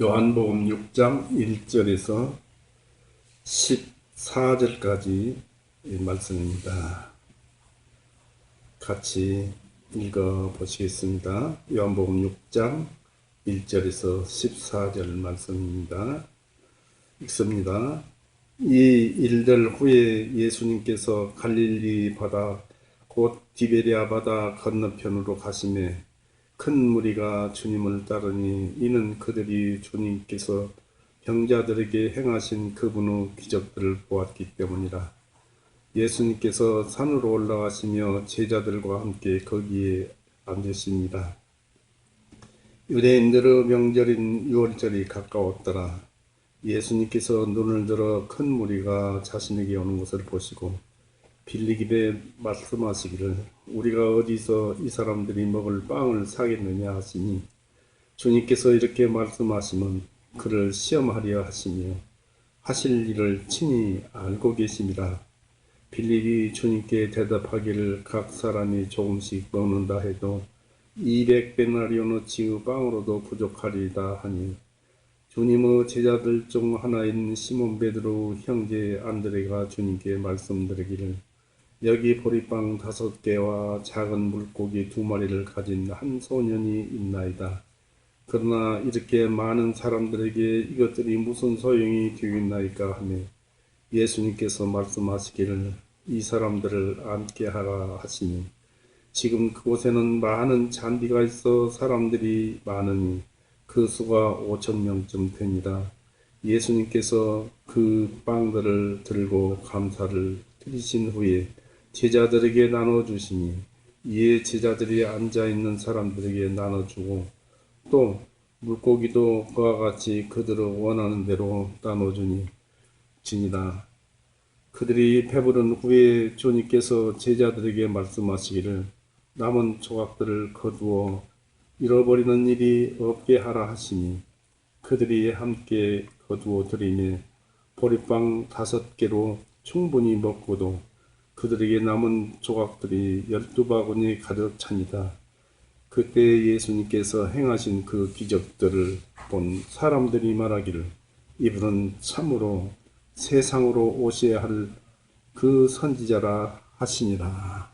요한복음 6장 1절에서 14절까지 말씀입니다. 같이 읽어 보시겠습니다. 요한복음 6장 1절에서 14절 말씀입니다. 읽습니다. 이 일들 후에 예수님께서 갈릴리 바다 곧 디베랴 바다 건너편으로 가시매 큰 무리가 주님을 따르니 이는 그들이 주님께서 병자들에게 행하신 그분의 기적들을 보았기 때문이라. 예수님께서 산으로 올라가시며 제자들과 함께 거기에 앉으십니다. 유대인들의 명절인 유월절이 가까웠더라. 예수님께서 눈을 들어 큰 무리가 자신에게 오는 것을 보시고 빌리기에 말씀하시기를 우리가 어디서 이 사람들이 먹을 빵을 사겠느냐 하시니 주님께서 이렇게 말씀하시면 그를 시험하려 하시며 하실 일을 친히 알고 계심이라. 빌립이 주님께 대답하기를 각 사람이 조금씩 먹는다 해도 200데나리온어치의 빵으로도 부족하리이다 하니 주님의 제자들 중 하나인 시몬 베드로 형제 안드레가 주님께 말씀드리기를 여기 보리빵 5개와 작은 물고기 2마리를 가진 한 소년이 있나이다. 그러나 이렇게 많은 사람들에게 이것들이 무슨 소용이 되겠나이까 하며 예수님께서 말씀하시기를 이 사람들을 앉게 하라 하시니 지금 그곳에는 많은 잔디가 있어 사람들이 많으니 그 수가 5,000명쯤 되니라. 예수님께서 그 빵들을 들고 감사를 드리신 후에 제자들에게 나눠주시니 이에 제자들이 앉아있는 사람들에게 나눠주고 또 물고기도 그와 같이 그들을 원하는 대로 나눠주니 지니라. 그들이 배부른 후에 주님께서 제자들에게 말씀하시기를 남은 조각들을 거두어 잃어버리는 일이 없게 하라 하시니 그들이 함께 거두어 들이며 보리빵 5개로 충분히 먹고도 그들에게 남은 조각들이 12바구니 가득 차니라. 그때 예수님께서 행하신 그 기적들을 본 사람들이 말하기를 이분은 참으로 세상으로 오셔야 할 그 선지자라 하시니라.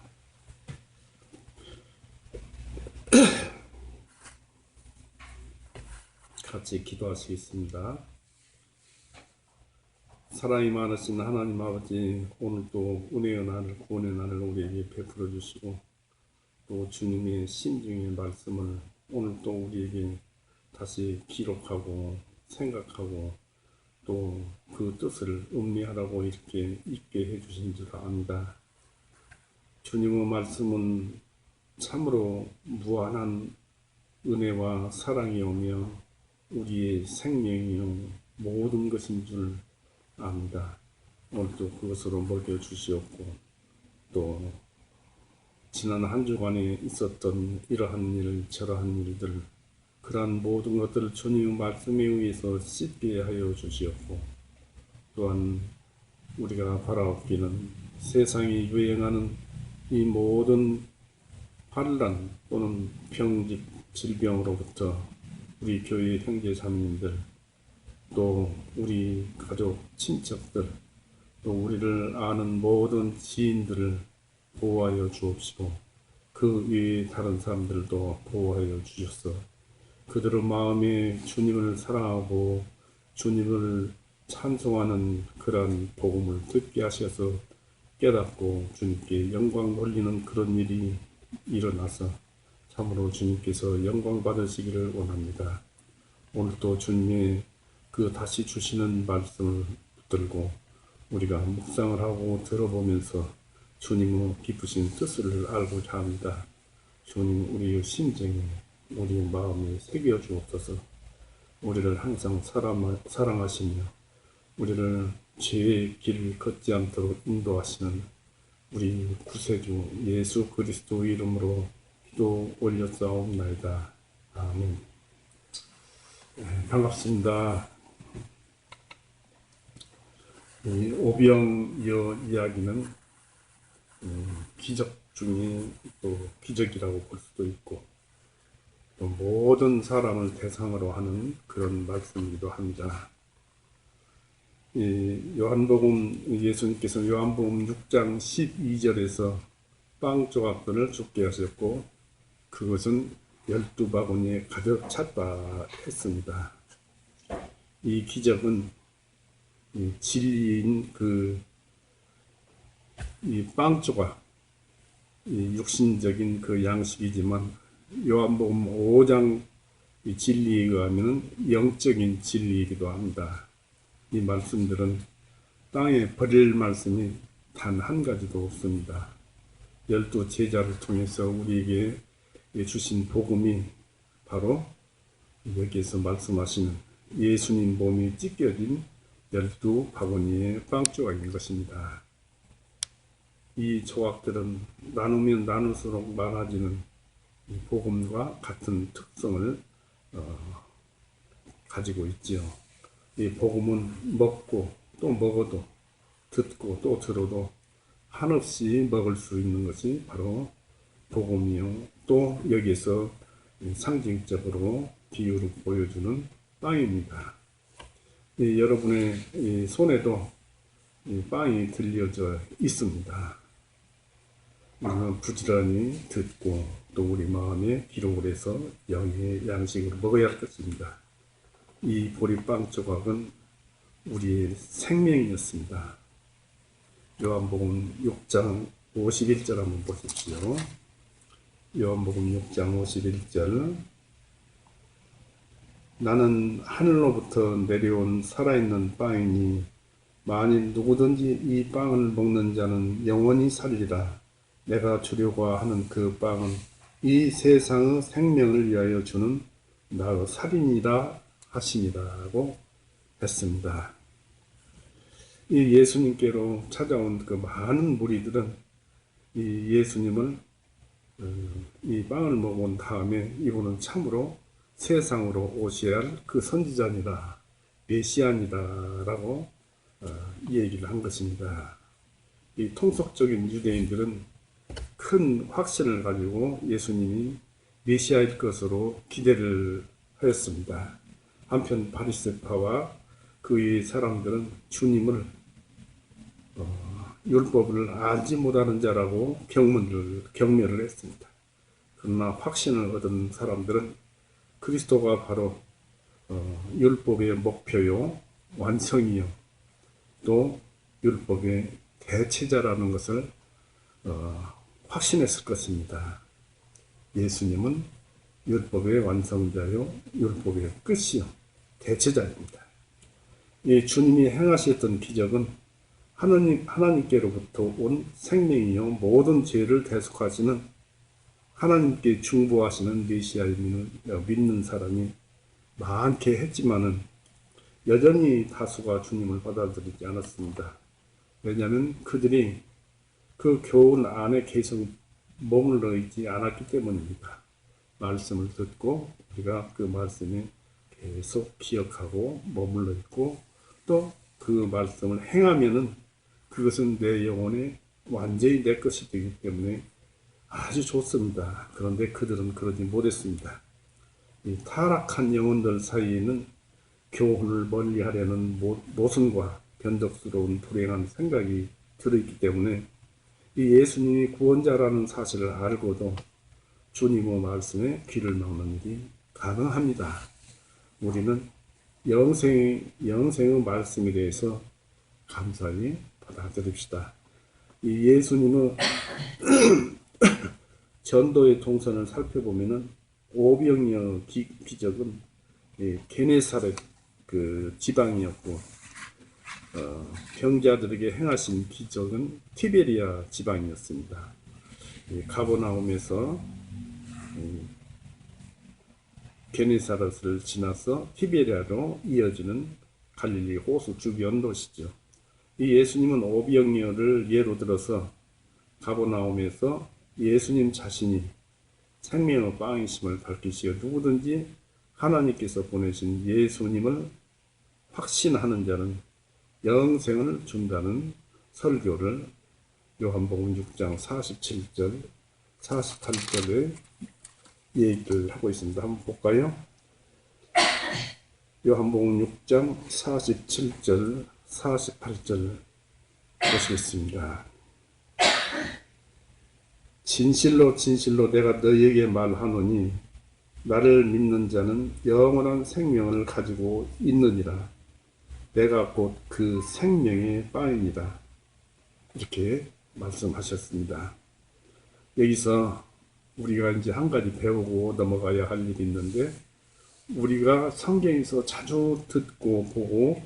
같이 기도하시겠습니다. 사랑이 많으신 하나님 아버지, 오늘도 은혜의 날을 구원의 날을 우리에게 베풀어 주시고 또 주님의 심중의 말씀을 오늘도 우리에게 다시 기록하고 생각하고 또 그 뜻을 음미하라고 이렇게 있게 해주신 줄 압니다. 주님의 말씀은 참으로 무한한 은혜와 사랑이 오며 우리의 생명이요 모든 것인 줄 압니다. 오늘도 그것으로 먹여주시옵고 또 지난 한 주간에 있었던 이러한 일 저러한 일들 그러한 모든 것들을 주님의 말씀에 의해서 씻게 하여 주시옵고 또한 우리가 바라옵기는 세상에 유행하는 이 모든 환난 또는 병집 질병으로부터 우리 교회 형제 자매님들 또 우리 가족 친척들 또 우리를 아는 모든 지인들을 보호하여 주옵시고 그 위에 다른 사람들도 보호하여 주셔서 그들의 마음에 주님을 사랑하고 주님을 찬송하는 그러한 복음을 듣게 하셔서 깨닫고 주님께 영광 돌리는 그런 일이 일어나서 참으로 주님께서 영광 받으시기를 원합니다. 오늘도 주님의 그 다시 주시는 말씀을 붙들고 우리가 묵상을 하고 들어보면서 주님의 깊으신 뜻을 알고자 합니다. 주님 우리의 심정에 우리의 마음에 새겨 주옵소서. 우리를 항상 사랑하시며 우리를 죄의 길을 걷지 않도록 인도하시는 우리 구세주 예수 그리스도 이름으로 기도 올렸사옵나이다. 아멘. 반갑습니다. 이 오병이어 이야기는 기적 중에 또 기적이라고 볼 수도 있고 또 모든 사람을 대상으로 하는 그런 말씀이기도 합니다. 예수님께서 요한복음 6장 12절에서 빵 조각들을 줍게 하셨고 그것은 12바구니에 가득 찼다 했습니다. 이 기적은 진리인 이 빵 조각, 육신적인 그 양식이지만 요한복음 5장 진리에 의하면 영적인 진리이기도 합니다. 이 말씀들은 땅에 버릴 말씀이 단 한 가지도 없습니다. 12 제자를 통해서 우리에게 주신 복음이 바로 여기에서 말씀하시는 예수님 몸이 찢겨진 12바구니의 빵 조각인 것입니다. 이 조각들은 나누면 나눌수록 많아지는 복음과 같은 특성을 가지고 있지요. 이 복음은 먹고 또 먹어도 듣고 또 들어도 한없이 먹을 수 있는 것이 바로 복음이요. 또 여기에서 상징적으로 비유를 보여주는 빵입니다. 여러분의 손에도 빵이 들려져 있습니다. 부지런히 듣고 또 우리 마음에 기록을 해서 영의 양식으로 먹어야 할 것입니다. 이 보리빵 조각은 우리의 생명이었습니다. 요한복음 6장 51절 한번 보십시오. 요한복음 6장 51절 나는 하늘로부터 내려온 살아있는 빵이니 만일 누구든지 이 빵을 먹는 자는 영원히 살리라. 내가 주려고 하는 그 빵은 이 세상의 생명을 위하여 주는 나의 살이니라 하시니라고 했습니다. 이 예수님께로 찾아온 그 많은 무리들은 이 예수님을 이 빵을 먹은 다음에 이분은 참으로 세상으로 오셔야 할 그 선지자니라 메시아니다라고 얘기를 한 것입니다. 이 통속적인 유대인들은 큰 확신을 가지고 예수님이 메시아일 것으로 기대를 하였습니다. 한편 바리새파와 그의 사람들은 주님을 율법을 알지 못하는 자라고 경멸을 했습니다. 그러나 확신을 얻은 사람들은 그리스도가 바로 율법의 목표요 완성이요 또 율법의 대체자라는 것을 확신했을 것입니다. 예수님은 율법의 완성자요 율법의 끝이요 대체자입니다. 이 주님이 행하셨던 기적은 하나님께로부터 온 생명이요 모든 죄를 대속하시는 하나님께 중보하시는 메시아임을 믿는 사람이 많게 했지만은 여전히 다수가 주님을 받아들이지 않았습니다. 왜냐하면 그들이 그 교훈 안에 계속 머물러 있지 않았기 때문입니다. 말씀을 듣고 우리가 그 말씀에 계속 기억하고 머물러 있고 또 그 말씀을 행하면은 그것은 내 영혼에 완전히 내 것이 되기 때문에 아주 좋습니다. 그런데 그들은 그러지 못했습니다. 이 타락한 영혼들 사이에는 교훈을 멀리하려는 모순과 변덕스러운 불행한 생각이 들어있기 때문에 이 예수님이 구원자라는 사실을 알고도 주님의 말씀에 귀를 막는 일이 가능합니다. 우리는 영생의 말씀에 대해서 감사히 받아들입시다. 이 예수님의 전도의 동선을 살펴보면은 오병이어 기적은 게네사렛 그 지방이었고 병자들에게 행하신 기적은 티베리아 지방이었습니다. 가버나움에서 게네사렛을 지나서 티베리아로 이어지는 갈릴리 호수 주변 도시죠. 이 예수님은 오병이어를 예로 들어서 가버나움에서 예수님 자신이 생명의 빵이심을 밝히시어 누구든지 하나님께서 보내신 예수님을 확신하는 자는 영생을 준다는 설교를 요한복음 6장 47절 48절에 얘기를 하고 있습니다. 한번 볼까요? 요한복음 6장 47절, 48절 보시겠습니다. 진실로 진실로 내가 너희에게 말하노니 나를 믿는 자는 영원한 생명을 가지고 있느니라. 내가 곧 그 생명의 빵입니다. 이렇게 말씀하셨습니다. 여기서 우리가 이제 한 가지 배우고 넘어가야 할 일이 있는데, 우리가 성경에서 자주 듣고 보고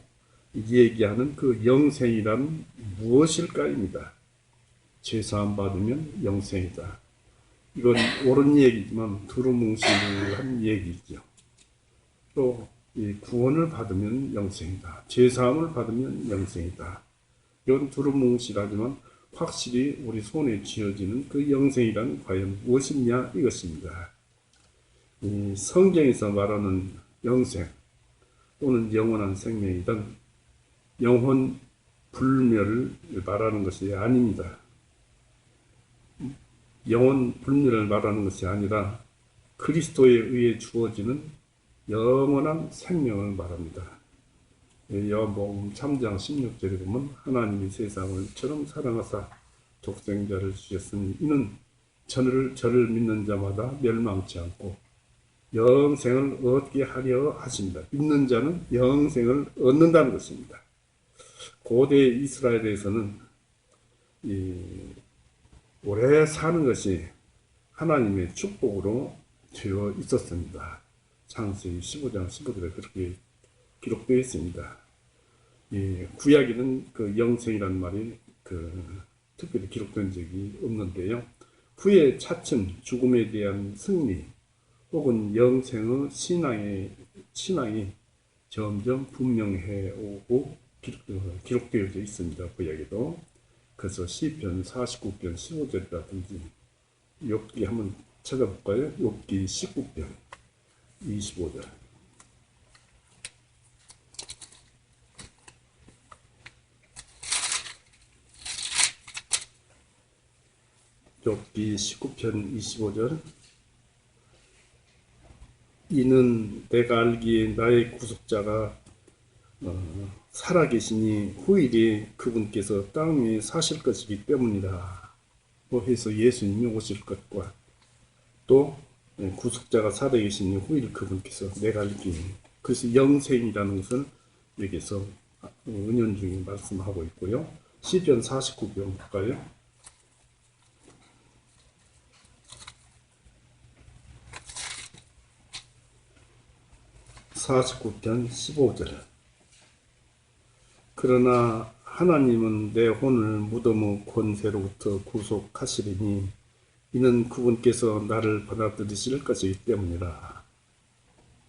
얘기하는 그 영생이란 무엇일까입니다. 죄사함 받으면 영생이다. 이건 옳은 얘기지만 두루뭉실한 얘기죠. 또 이 구원을 받으면 영생이다. 죄사함을 받으면 영생이다. 이건 두루뭉실하지만 확실히 우리 손에 쥐어지는 그 영생이란 과연 무엇이냐 이것입니다. 이 성경에서 말하는 영생 또는 영원한 생명이든 영혼 불멸을 말하는 것이 아닙니다. 영혼 불멸을 말하는 것이 아니라 그리스도에 의해 주어지는 영원한 생명을 말합니다. 요한복음 3장 16절에 보면 하나님이 세상을 처럼 사랑하사 독생자를 주셨으니 이는 저를 믿는 자마다 멸망치 않고 영생을 얻게 하려 하십니다. 믿는 자는 영생을 얻는다는 것입니다. 고대 이스라엘에서는 오래 사는 것이 하나님의 축복으로 되어 있었습니다. 창세기 15장 15절에 그렇게 기록되어 있습니다. 구약에는 그 영생이라는 말이 특별히 기록된 적이 없는데요. 후에 차츰 죽음에 대한 승리 혹은 영생의 신앙이 점점 분명해 오고 기록되어져 있습니다. 구약에도. 그래서 시편 49편 15절이라든지 욥기 한번 찾아볼까요? 욥기 19편 25절. 욥기 19편 25절. 이는 내가 알기에 나의 구속자가 살아계시니 후일에 그분께서 땅 위에 사실 것이기 때문이다. 해서 예수님이 오실 것과 또 구속자가 살아계시니 후일 그분께서 내가 알기에, 그래서 영생이라는 것을 여기서 은연중에 말씀하고 있고요. 시편 49편 볼까요? (49편) 15절. 그러나 하나님은 내 혼을 무덤의 권세로부터 구속하시리니 이는 그분께서 나를 받아들이실 것이기 때문이라.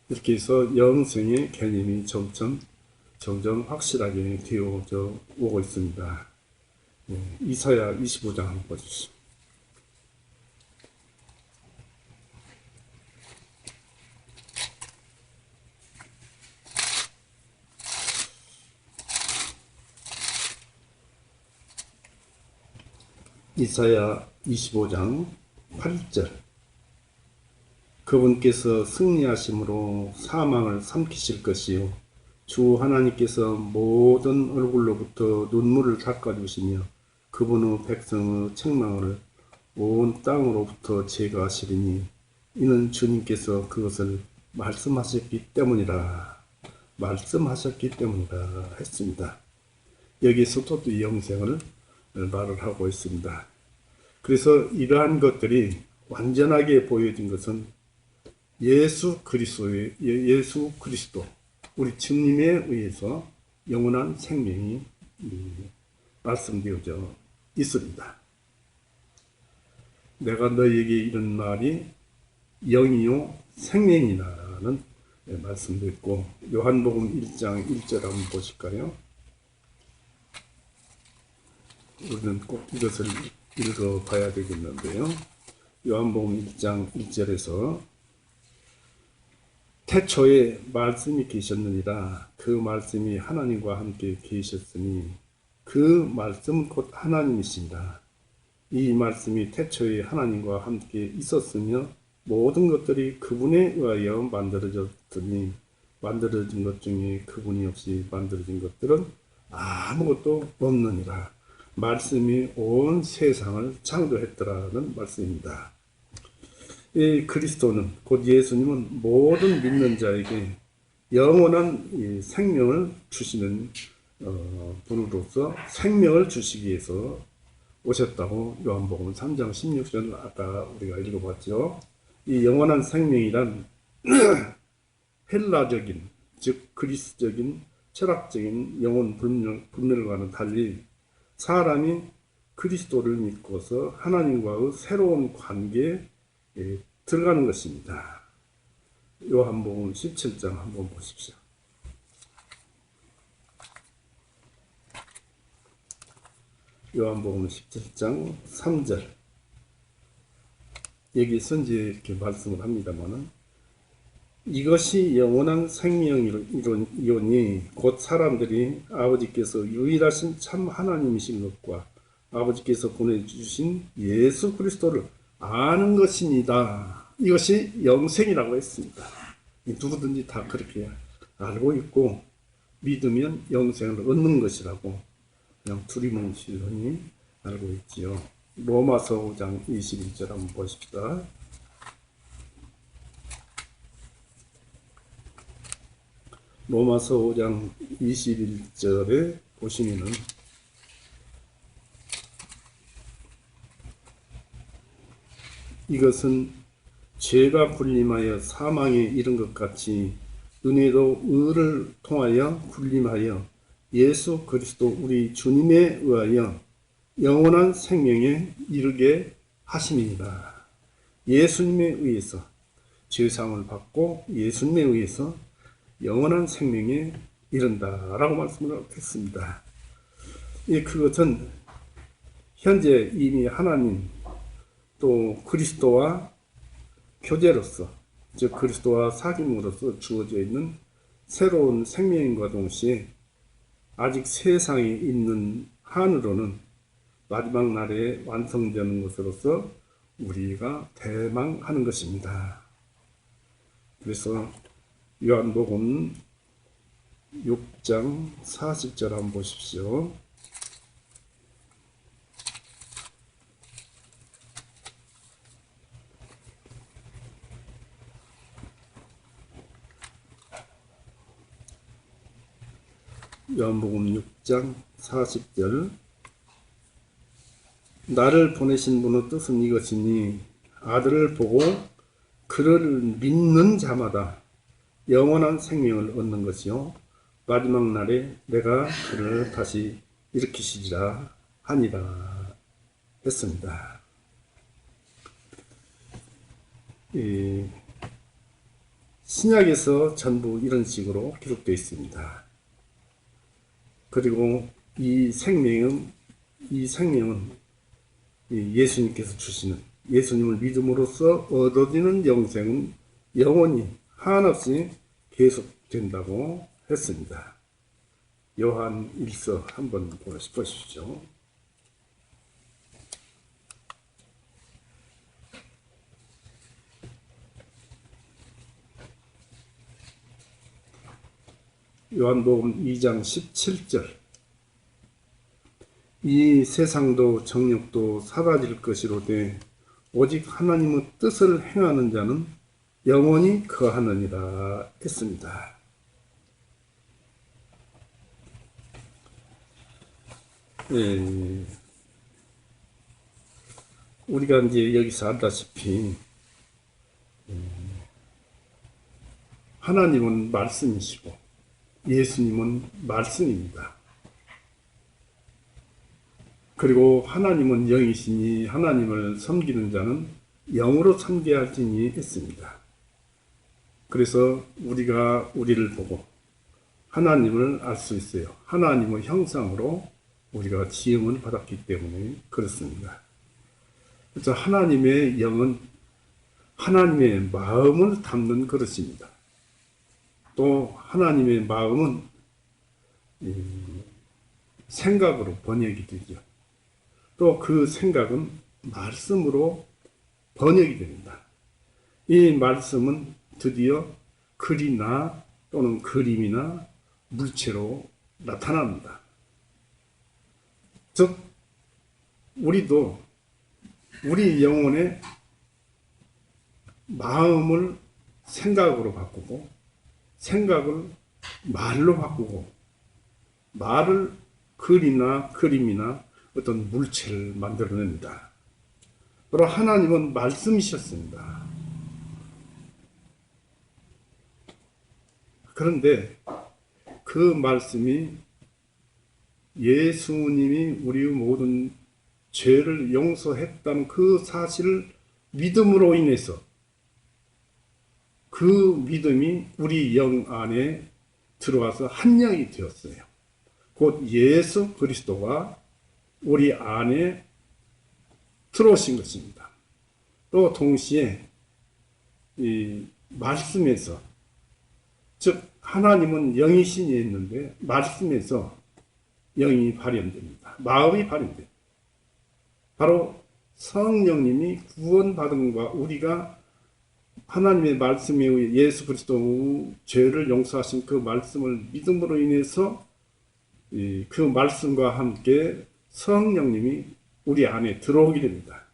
이렇게 해서 영생의 개념이 점점 확실하게 되어져 오고 있습니다. 이사야 25장 한번 보십시오. 이사야 25장 8절. 그분께서 승리하심으로 사망을 삼키실 것이요 주 하나님께서 모든 얼굴로부터 눈물을 닦아주시며 그분의 백성의 책망을 온 땅으로부터 제거하시리니 이는 주님께서 그것을 말씀하셨기 때문이라 했습니다. 여기서도 또 영생을 말을 하고 있습니다. 그래서 이러한 것들이 완전하게 보여진 것은 예수 그리스도 우리 주님에 의해서 영원한 생명이 말씀되어져 있습니다. 내가 너희에게 이런 말이 영이요 생명이라는 말씀도 있고, 요한복음 1장 1절 한번 보실까요? 우리는 꼭 이것을 읽어봐야 되겠는데요. 요한복음 1장 1절에서 태초에 말씀이 계셨느니라. 그 말씀이 하나님과 함께 계셨으니 그 말씀은 곧 하나님이시니라. 이 말씀이 태초에 하나님과 함께 있었으며 모든 것들이 그분에 의하여 만들어졌더니 만들어진 것 중에 그분이 없이 만들어진 것들은 아무것도 없느니라. 말씀이 온 세상을 창조했더라는 말씀입니다. 이 그리스도는 곧 예수님은 모든 믿는 자에게 영원한 생명을 주시는 분으로서 생명을 주시기 위해서 오셨다고 요한복음 3장 16절 아까 우리가 읽어봤죠. 이 영원한 생명이란 헬라적인 즉 그리스적인 철학적인 영혼 분별과는 달리 사람이 그리스도를 믿고서 하나님과의 새로운 관계에 들어가는 것입니다. 요한복음 17장 한번 보십시오. 요한복음 17장 3절 여기서 이제 이렇게 말씀을 합니다만은 이것이 영원한 생명이오니 곧 사람들이 아버지께서 유일하신 참 하나님이신 것과 아버지께서 보내주신 예수 그리스도를 아는 것입니다. 이것이 영생이라고 했습니다. 누구든지 다 그렇게 알고 있고 믿으면 영생을 얻는 것이라고 그냥 두리뭉실하니 알고 있지요. 로마서 5장 21절 한번 보십시다. 로마서 5장 21절에 보시면은 이것은 죄가 군림하여 사망에 이른 것 같이 은혜로 의를 통하여 군림하여 예수 그리스도 우리 주님에 의하여 영원한 생명에 이르게 하심이니라. 예수님에 의해서 죄사함을 받고 예수님에 의해서 영원한 생명에 이른다라고 말씀을 했습니다. 그것은 현재 이미 하나님 또 그리스도와 교제로서 즉 그리스도와 사귐으로서 주어져 있는 새로운 생명과 동시에 아직 세상에 있는 한으로는 마지막 날에 완성되는 것으로서 우리가 대망하는 것입니다. 그래서 요한복음 6장 40절 한번 보십시오. 요한복음 6장 40절 나를 보내신 분의 뜻은 이것이니 아들을 보고 그를 믿는 자마다 영원한 생명을 얻는 것이요 마지막 날에 내가 그를 다시 일으키시리라 하니라 했습니다. 신약에서 전부 이런 식으로 기록되어 있습니다. 그리고 이 생명은 예수님께서 주시는 예수님을 믿음으로써 얻어지는 영생은 영원히 한없이 계속된다고 했습니다. 요한 1서 한번 보십시오. 요한복음 2장 17절 이 세상도 정욕도 사라질 것이로되 오직 하나님의 뜻을 행하는 자는 영원히 거하느니라 했습니다. 우리가 이제 여기서 알다시피 하나님은 말씀이시고 예수님은 말씀입니다. 그리고 하나님은 영이시니 하나님을 섬기는 자는 영으로 섬겨야 할지니 했습니다. 그래서 우리가 우리를 보고 하나님을 알 수 있어요. 하나님의 형상으로 우리가 지음을 받았기 때문에 그렇습니다. 그래서 하나님의 영은 하나님의 마음을 담는 그릇입니다. 또 하나님의 마음은 생각으로 번역이 되죠. 또 그 생각은 말씀으로 번역이 됩니다. 이 말씀은 드디어 글이나 또는 그림이나 물체로 나타납니다. 즉 우리도 우리 영혼의 마음을 생각으로 바꾸고 생각을 말로 바꾸고 말을 글이나 그림이나 어떤 물체를 만들어냅니다. 바로 하나님은 말씀이셨습니다. 그런데 그 말씀이 예수님이 우리의 모든 죄를 용서했다는 그 사실을 믿음으로 인해서 그 믿음이 우리 영 안에 들어와서 한 영이 되었어요. 곧 예수 그리스도가 우리 안에 들어오신 것입니다. 또 동시에 이 말씀에서, 즉 하나님은 영이신이 있는데 말씀에서 영이 발현됩니다. 마음이 발현됩니다. 바로 성령님이 구원받은 것과 우리가 하나님의 말씀에 의해 예수 그리스도 죄를 용서하신 그 말씀을 믿음으로 인해서 그 말씀과 함께 성령님이 우리 안에 들어오게 됩니다.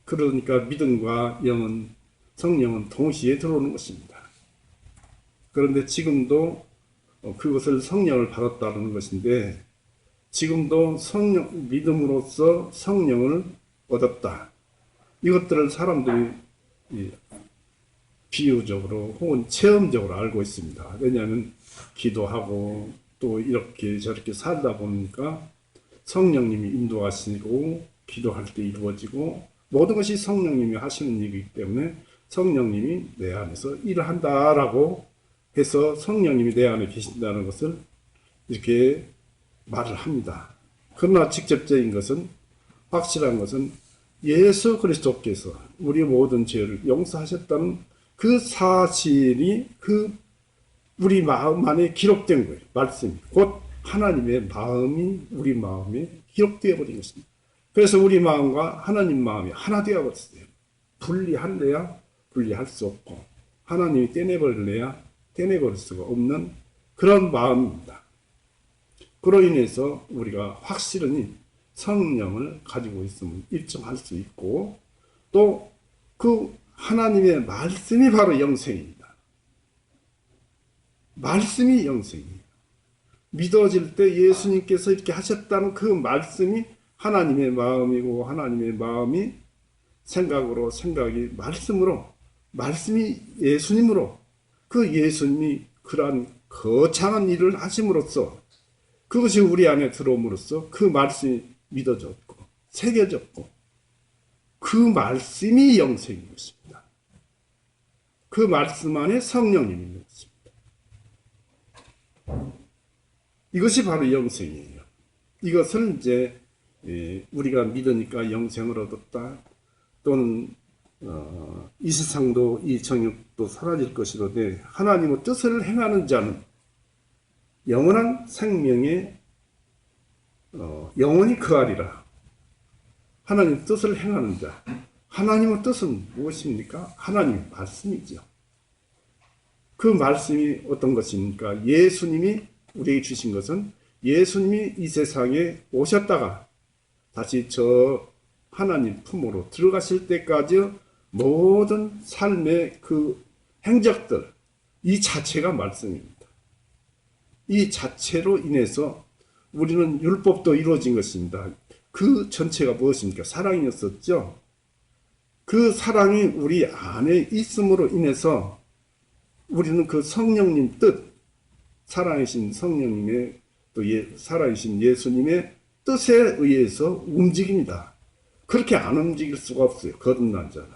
그러니까 믿음과 영은, 성령은 동시에 들어오는 것입니다. 그런데 지금도 그것을 성령을 받았다는 것인데, 지금도 성령, 믿음으로써 성령을 얻었다. 이것들을 사람들이 비유적으로 혹은 체험적으로 알고 있습니다. 왜냐하면 기도하고 또 이렇게 저렇게 살다 보니까 성령님이 인도하시고 기도할 때 이루어지고 모든 것이 성령님이 하시는 일이기 때문에 성령님이 내 안에서 일을 한다라고 해서 성령님이 내 안에 계신다는 것을 이렇게 말을 합니다. 그러나 직접적인 것은, 확실한 것은 예수 그리스도께서 우리 모든 죄를 용서하셨다는 그 사실이 그 우리 마음 안에 기록된 거예요. 말씀이. 곧 하나님의 마음이 우리 마음에 기록되어 버린 것입니다. 그래서 우리 마음과 하나님 마음이 하나 되어 버렸어요. 분리할래야 분리할 수 없고, 하나님이 떼내버릴래야 떼내버릴 수가 없는 그런 마음입니다. 그로 인해서 우리가 확실히 성령을 가지고 있음을 입증할 수 있고, 또 그 하나님의 말씀이 바로 영생입니다. 말씀이 영생이에요. 믿어질 때 예수님께서 이렇게 하셨다는 그 말씀이 하나님의 마음이고, 하나님의 마음이 생각으로, 생각이 말씀으로, 말씀이 예수님으로, 그 예수님이 그러한 거창한 일을 하심으로써 그것이 우리 안에 들어옴으로써 그 말씀이 믿어졌고 새겨졌고, 그 말씀이 영생인 것입니다. 그 말씀 안에 성령님이 있는 것입니다. 이것이 바로 영생이에요. 이것을 이제 우리가 믿으니까 영생을 얻었다, 또는 이 세상도 이 정욕도 사라질 것이로되 하나님의 뜻을 행하는 자는 영원한 생명에 영원히 거하리라. 하나님 뜻을 행하는 자. 하나님의 뜻은 무엇입니까? 하나님의 말씀이죠. 그 말씀이 어떤 것입니까? 예수님이 우리에게 주신 것은, 예수님이 이 세상에 오셨다가 다시 저 하나님 품으로 들어가실 때까지 모든 삶의 그 행적들, 이 자체가 말씀입니다. 이 자체로 인해서 우리는 율법도 이루어진 것입니다. 그 전체가 무엇입니까? 사랑이었었죠. 그 사랑이 우리 안에 있음으로 인해서 우리는 그 성령님 뜻, 살아계신 성령님의, 또 살아계신 예수님의 뜻에 의해서 움직입니다. 그렇게 안 움직일 수가 없어요. 거듭난 자는.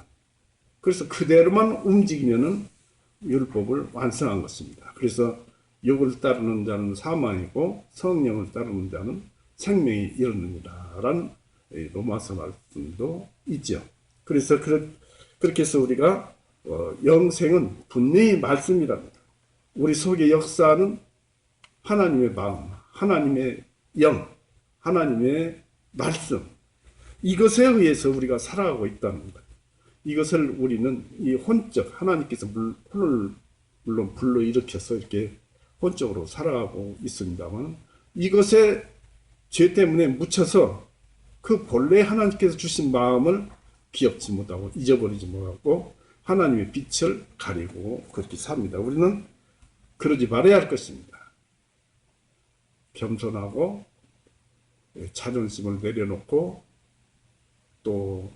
그래서 그대로만 움직이면은 율법을 완성한 것입니다. 그래서 육을 따르는 자는 사망이고 성령을 따르는 자는 생명이 이르느니라 라는 로마서 말씀도 있죠. 그래서 그렇게 해서 우리가 영생은 분명히 말씀이랍니다. 우리 속의 역사는 하나님의 마음, 하나님의 영, 하나님의 말씀, 이것에 의해서 우리가 살아가고 있다는 것. 이것을 우리는 이 혼적, 하나님께서 물론 불러일으켜서 이렇게 혼적으로 살아가고 있습니다만, 이것에 죄 때문에 묻혀서 그 본래 하나님께서 주신 마음을 기억지 못하고 잊어버리지 못하고 하나님의 빛을 가리고 그렇게 삽니다. 우리는 그러지 말아야 할 것입니다. 겸손하고 자존심을 내려놓고 또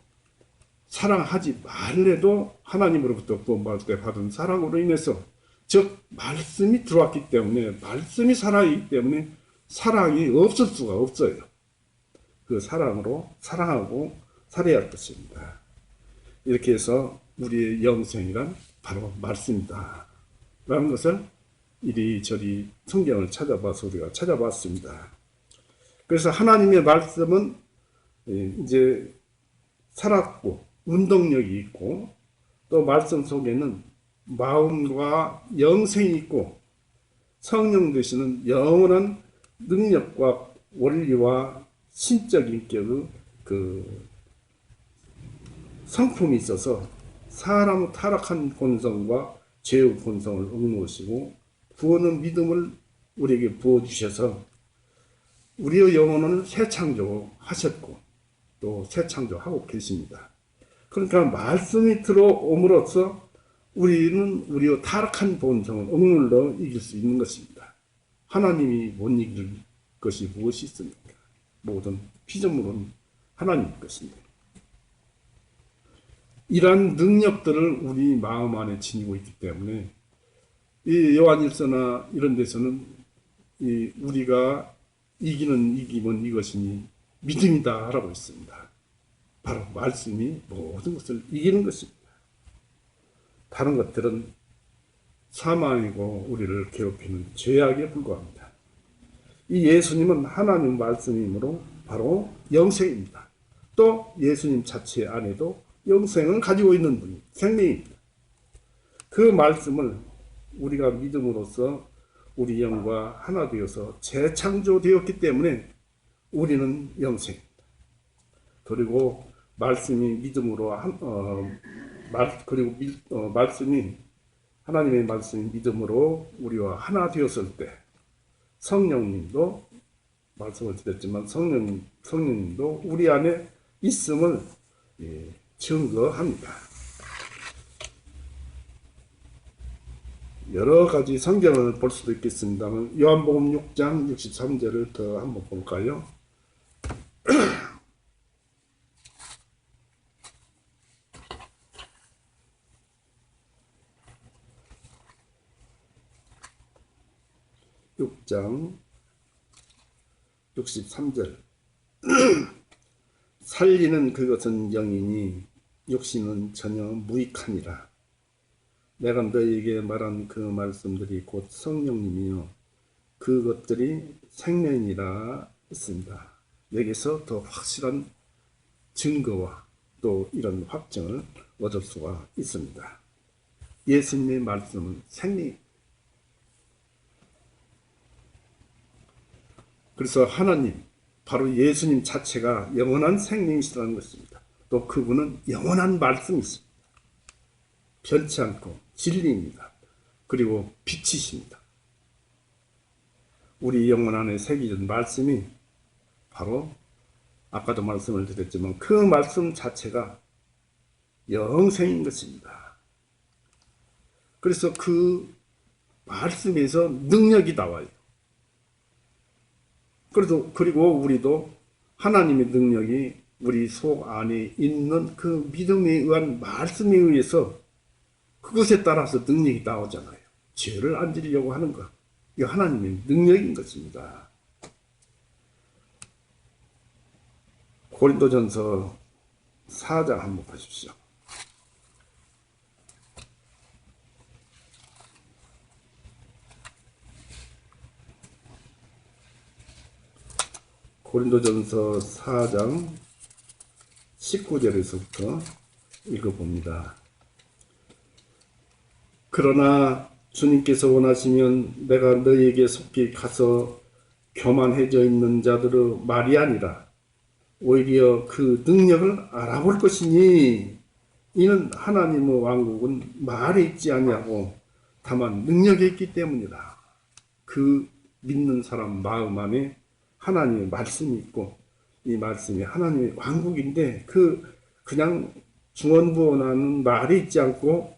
사랑하지 말래도 하나님으로부터 구원받을 때 받은 사랑으로 인해서, 즉 말씀이 들어왔기 때문에, 말씀이 살아있기 때문에 사랑이 없을 수가 없어요. 그 사랑으로 사랑하고 살아야 할 것입니다. 이렇게 해서 우리의 영생이란 바로 말씀이다 라는 것을 이리저리 성경을 찾아봐서 우리가 찾아봤습니다. 그래서 하나님의 말씀은 이제 살았고 운동력이 있고, 또 말씀 속에는 마음과 영생이 있고 성령 되시는 영원한 능력과 원리와 신적 인격의 그 성품이 있어서 사람의 타락한 본성과 죄의 본성을 억누르시고 구원의 믿음을 우리에게 부어주셔서 우리의 영혼을 새 창조하셨고 또 새 창조하고 계십니다. 그러니까 말씀이 들어옴으로써 우리는 우리의 타락한 본성을 억눌러 이길 수 있는 것입니다. 하나님이 못 이길 것이 무엇이 있습니까? 모든 피조물은 하나님 것입니다. 이러한 능력들을 우리 마음 안에 지니고 있기 때문에 이 요한일서나 이런 데서는 우리가 이기는 이김은 이것이니 믿음이다 라고 있습니다. 바로 말씀이 모든 것을 이기는 것입니다. 다른 것들은 사망이고 우리를 괴롭히는 죄악에 불과합니다. 이 예수님은 하나님 말씀이므로 바로 영생입니다. 또 예수님 자체 안에도 영생을 가지고 있는 분이 생명입니다. 그 말씀을 우리가 믿음으로써 우리 영과 하나 되어서 재창조되었기 때문에 우리는 영생입니다. 그리고 말씀이 믿음으로 말씀이 하나님의 말씀이 믿음으로 우리와 하나 되었을 때 성령님도 말씀을 드렸지만 성령님도 우리 안에 있음을 증거합니다. 여러 가지 성경을 볼 수도 있겠습니다만 요한복음 6장 63절을 더 한번 볼까요? (6장 63절) 살리는 그것은 영이니 육신은 전혀 무익하니라. 내가 너희에게 말한 그 말씀들이 곧 성령님이요 그것들이 생명이라 했습니다. 여기서 더 확실한 증거와 또 이런 확정을 얻을 수가 있습니다. 예수님의 말씀은 생명입니다. 그래서 하나님, 바로 예수님 자체가 영원한 생명이시라는 것입니다. 또 그분은 영원한 말씀이십니다. 변치 않고 진리입니다. 그리고 빛이십니다. 우리 영혼 안에 새겨진 말씀이 바로 아까도 말씀을 드렸지만 그 말씀 자체가 영생인 것입니다. 그래서 그 말씀에서 능력이 나와요. 그리고 우리도 하나님의 능력이 우리 속 안에 있는 그 믿음에 의한 말씀에 의해서 그것에 따라서 능력이 나오잖아요. 죄를 안 지려고 하는 것. 이거 하나님의 능력인 것입니다. 고린도전서 4장 한번 보십시오. 고린도전서 4장 19절에서부터 읽어봅니다. 그러나 주님께서 원하시면 내가 너희에게 속히 가서 교만해져 있는 자들의 말이 아니라 오히려 그 능력을 알아볼 것이니 이는 하나님의 왕국은 말에 있지 아니하고 다만 능력에 있기 때문이다. 그 믿는 사람 마음 안에 하나님의 말씀이 있고 이 말씀이 하나님의 왕국인데 그냥 중언부언하는 말이 있지 않고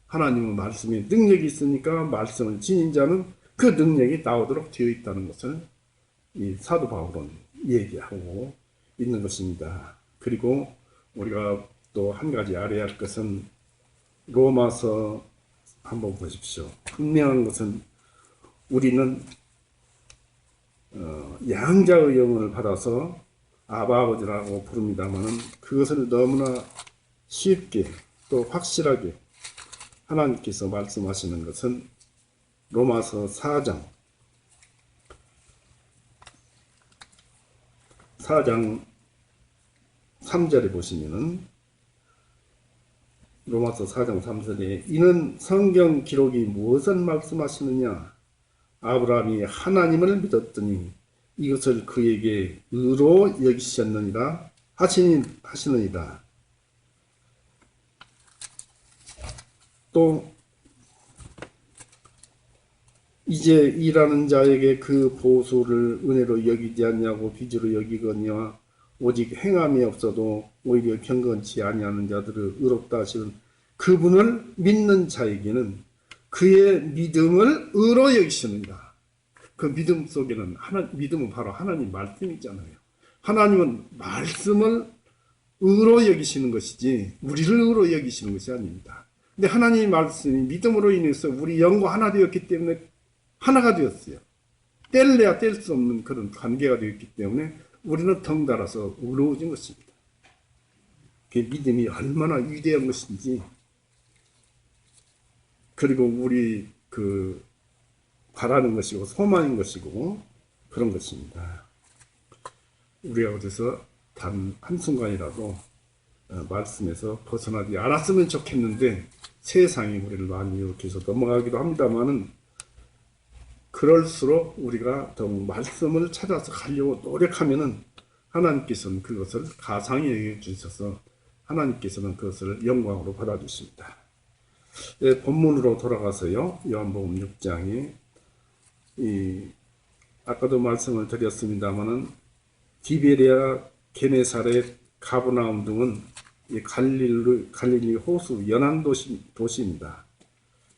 하나님의 말씀에 능력이 있으니까 말씀을 지닌 자는 그 능력이 나오도록 되어 있다는 것을 이 사도 바울은 얘기하고 있는 것입니다. 그리고 우리가 또 한 가지 알아야 할 것은 로마서 한번 보십시오. 분명한 것은 우리는 양자의 영을 받아서 아바 아버지라고 부릅니다만 그것을 너무나 쉽게 또 확실하게 하나님께서 말씀하시는 것은 로마서 4장 3절에 보시면은 로마서 4장 3절에 이는 성경 기록이 무엇을 말씀하시느냐 아브라함이 하나님을 믿었더니 이것을 그에게 의로 여기셨느니라 하시느니라. 또 이제 일하는 자에게 그 보수를 은혜로 여기지 않냐고 빚으로 여기거니와 오직 행함이 없어도 오히려 경건치 아니하는 자들을 의롭다 하시는 그분을 믿는 자에게는 그의 믿음을 의로 여기시느니라. 그 믿음 속에는 믿음은 바로 하나님 말씀이잖아요. 하나님은 말씀을 의로 여기시는 것이지 우리를 의로 여기시는 것이 아닙니다. 근데 하나님의 말씀이 믿음으로 인해서 우리 영과 하나 되었기 때문에 하나가 되었어요. 뗄래야 뗄 수 없는 그런 관계가 되었기 때문에 우리는 덩달아서 의로워진 것입니다. 그 믿음이 얼마나 위대한 것인지 그리고 우리 바라는 것이고 소망인 것이고 그런 것입니다. 우리가 어디서 단 한순간이라도 말씀에서 벗어나지 않았으면 좋겠는데 세상이 우리를 많이 이렇게 해서 넘어가기도 합니다만은 그럴수록 우리가 더욱 말씀을 찾아서 가려고 노력하면은 하나님께서는 그것을 가상히 여겨 주셔서 하나님께서는 그것을 영광으로 받아주십니다. 네, 본문으로 돌아가서요. 요한복음 6장에 아까도 말씀을 드렸습니다마는 디베랴, 게네사렛, 가브나움 등은 갈릴리 호수 연안 도시입니다.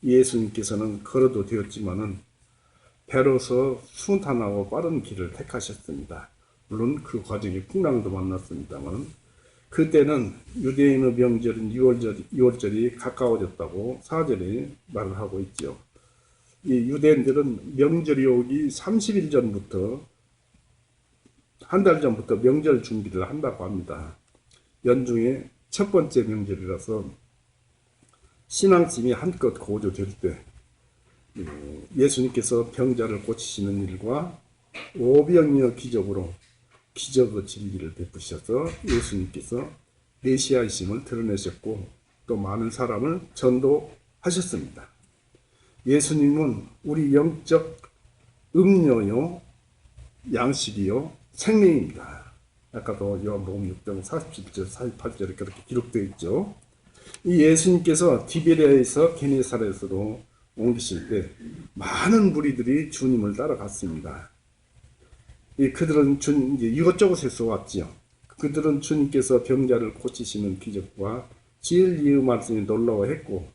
예수님께서는 걸어도 되었지만은 배로서 순탄하고 빠른 길을 택하셨습니다. 물론 그 과정에 풍랑도 만났습니다만 그때는 유대인의 명절인 6월절이 가까워졌다고 4절에 말을 하고 있죠. 이 유대인들은 명절이 오기 30일 전부터 한 달 전부터 명절 준비를 한다고 합니다. 연중에 첫 번째 명절이라서 신앙심이 한껏 고조될 때 예수님께서 병자를 고치시는 일과 오병이어 기적으로 기적의 진리를 베푸셔서 예수님께서 메시아이심을 드러내셨고 또 많은 사람을 전도하셨습니다. 예수님은 우리 영적 음료요, 양식이요, 생명입니다. 아까도 요한복음 6장 47절, 48절에 그렇게 기록되어 있죠. 이 예수님께서 디베랴에서 게네사렛으로 옮기실 때 많은 무리들이 주님을 따라갔습니다. 그들은 이제 이것저것에서 왔지요. 그들은 주님께서 병자를 고치시는 기적과 진리의 말씀이 놀라워했고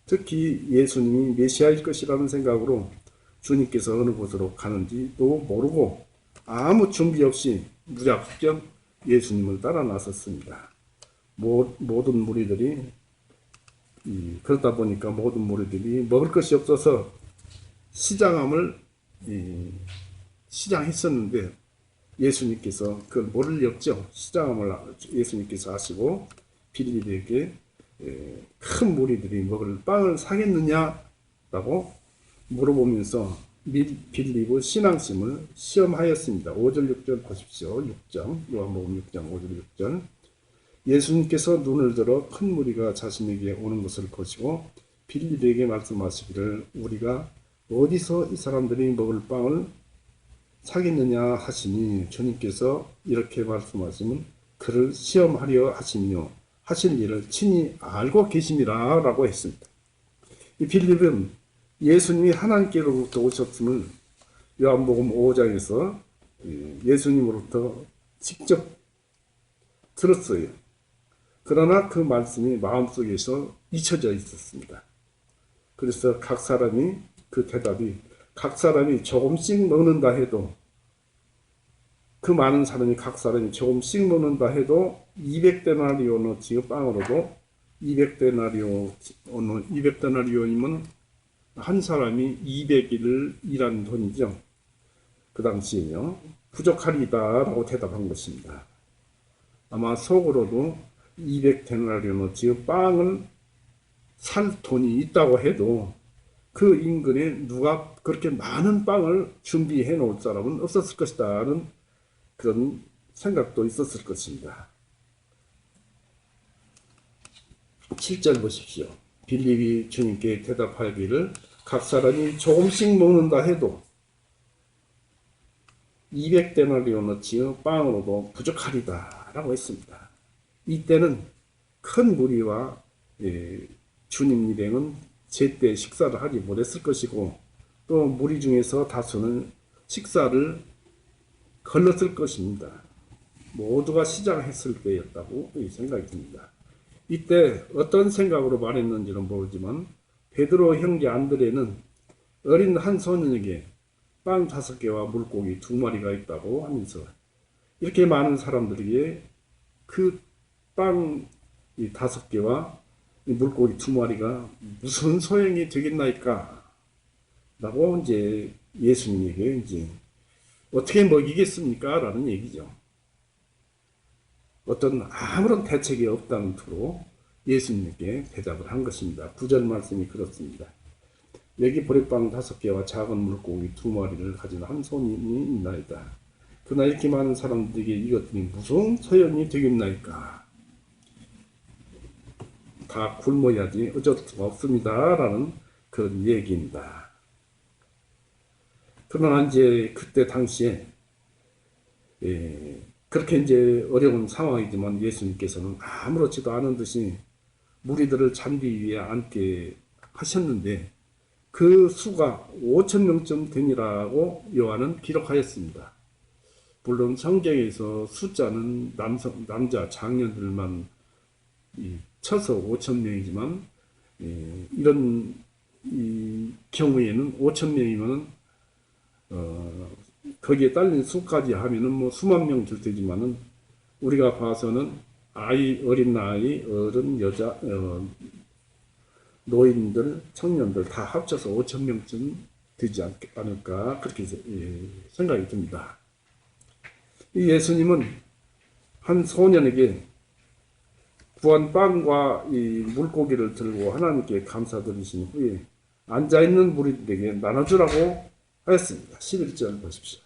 특히 예수님이 메시아일 것이라는 생각으로 주님께서 어느 곳으로 가는지도 모르고 아무 준비 없이 무작정 예수님을 따라 나섰습니다. 모든 무리들이 그러다 보니까 모든 무리들이 먹을 것이 없어서 시장함을 시장했었는데 예수님께서 그걸 모를 리 없죠. 시장함을 예수님께서 하시고 빌립에게 큰 무리들이 먹을 빵을 사겠느냐라고 물어보면서 빌립의 신앙심을 시험하였습니다. 5절 6절 보십시오. 6장 요한복음 6장 5절 6절 예수님께서 눈을 들어 큰 무리가 자신에게 오는 것을 보시고 빌립에게 말씀하시기를 우리가 어디서 이 사람들이 먹을 빵을 사겠느냐 하시니 주님께서 이렇게 말씀하시면 그를 시험하려 하시며 하실 일을 친히 알고 계심이라 라고 했습니다. 이 빌립은 예수님이 하나님께로부터 오셨음을 요한복음 5장에서 예수님으로부터 직접 들었어요. 그러나 그 말씀이 마음속에서 잊혀져 있었습니다. 그래서 각 사람이 그 대답이 각 사람이 조금씩 먹는다 해도 그 많은 사람이 각 사람이 조금씩 먹는다 해도 200데나리오너치 빵으로도 200데나리오이면 한 사람이 200일을 일한 돈이죠. 그 당시에요. 부족하리다 라고 대답한 것입니다. 아마 속으로도 200데나리오너치 빵을 살 돈이 있다고 해도 그 인근에 누가 그렇게 많은 빵을 준비해 놓을 사람은 없었을 것이다는 그런 생각도 있었을 것입니다. 7절 보십시오. 빌립이 주님께 대답하기를 각 사람이 조금씩 먹는다 해도 200데나리오너치 빵으로도 부족하리다 라고 했습니다. 이때는 큰 무리와 주님 일행은 제때 식사를 하지 못했을 것이고 또 무리 중에서 다수는 식사를 걸렀을 것입니다. 모두가 시작했을 때였다고 생각이 듭니다. 이때 어떤 생각으로 말했는지는 모르지만 베드로 형제 안드레는 어린 한 소년에게 빵 5개와 물고기 2마리가 있다고 하면서 이렇게 많은 사람들에게 그 빵 5개와 물고기 2마리가 무슨 소용이 되겠나이까? 라고 이제 예수님에게 이제 어떻게 먹이겠습니까? 라는 얘기죠. 어떤 아무런 대책이 없다는 투로 예수님께 대답을 한 것입니다. 9절 말씀이 그렇습니다. 여기 보리빵 5개와 작은 물고기 2마리를 가진 한 손님이 있나이다. 그러나 이렇게 많은 사람들에게 이것들이 무슨 소용이 되겠나이까? 다 굶어야지 어쩔 수가 없습니다. 라는 그런 얘기입니다. 그러나 이제 그때 당시에 그렇게 이제 어려운 상황이지만 예수님께서는 아무렇지도 않은 듯이 무리들을 잔디 위에 앉게 하셨는데 그 수가 5,000명쯤 되니라고 요한은 기록하였습니다. 물론 성경에서 숫자는 남자 장년들만 쳐서 5,000명이지만 이런 경우에는 5,000명이면 거기에 딸린 수까지 하면은 뭐 수만 명 될 테지만은 우리가 봐서는 어린 아이, 어른, 여자, 노인들, 청년들 다 합쳐서 5,000명쯤 되지 않을까 그렇게 생각이 듭니다. 이 예수님은 한 소년에게 구한 빵과 이 물고기를 들고 하나님께 감사드리신 후에 앉아있는 무리들에게 나눠주라고 하였습니다. 11절 보십시오.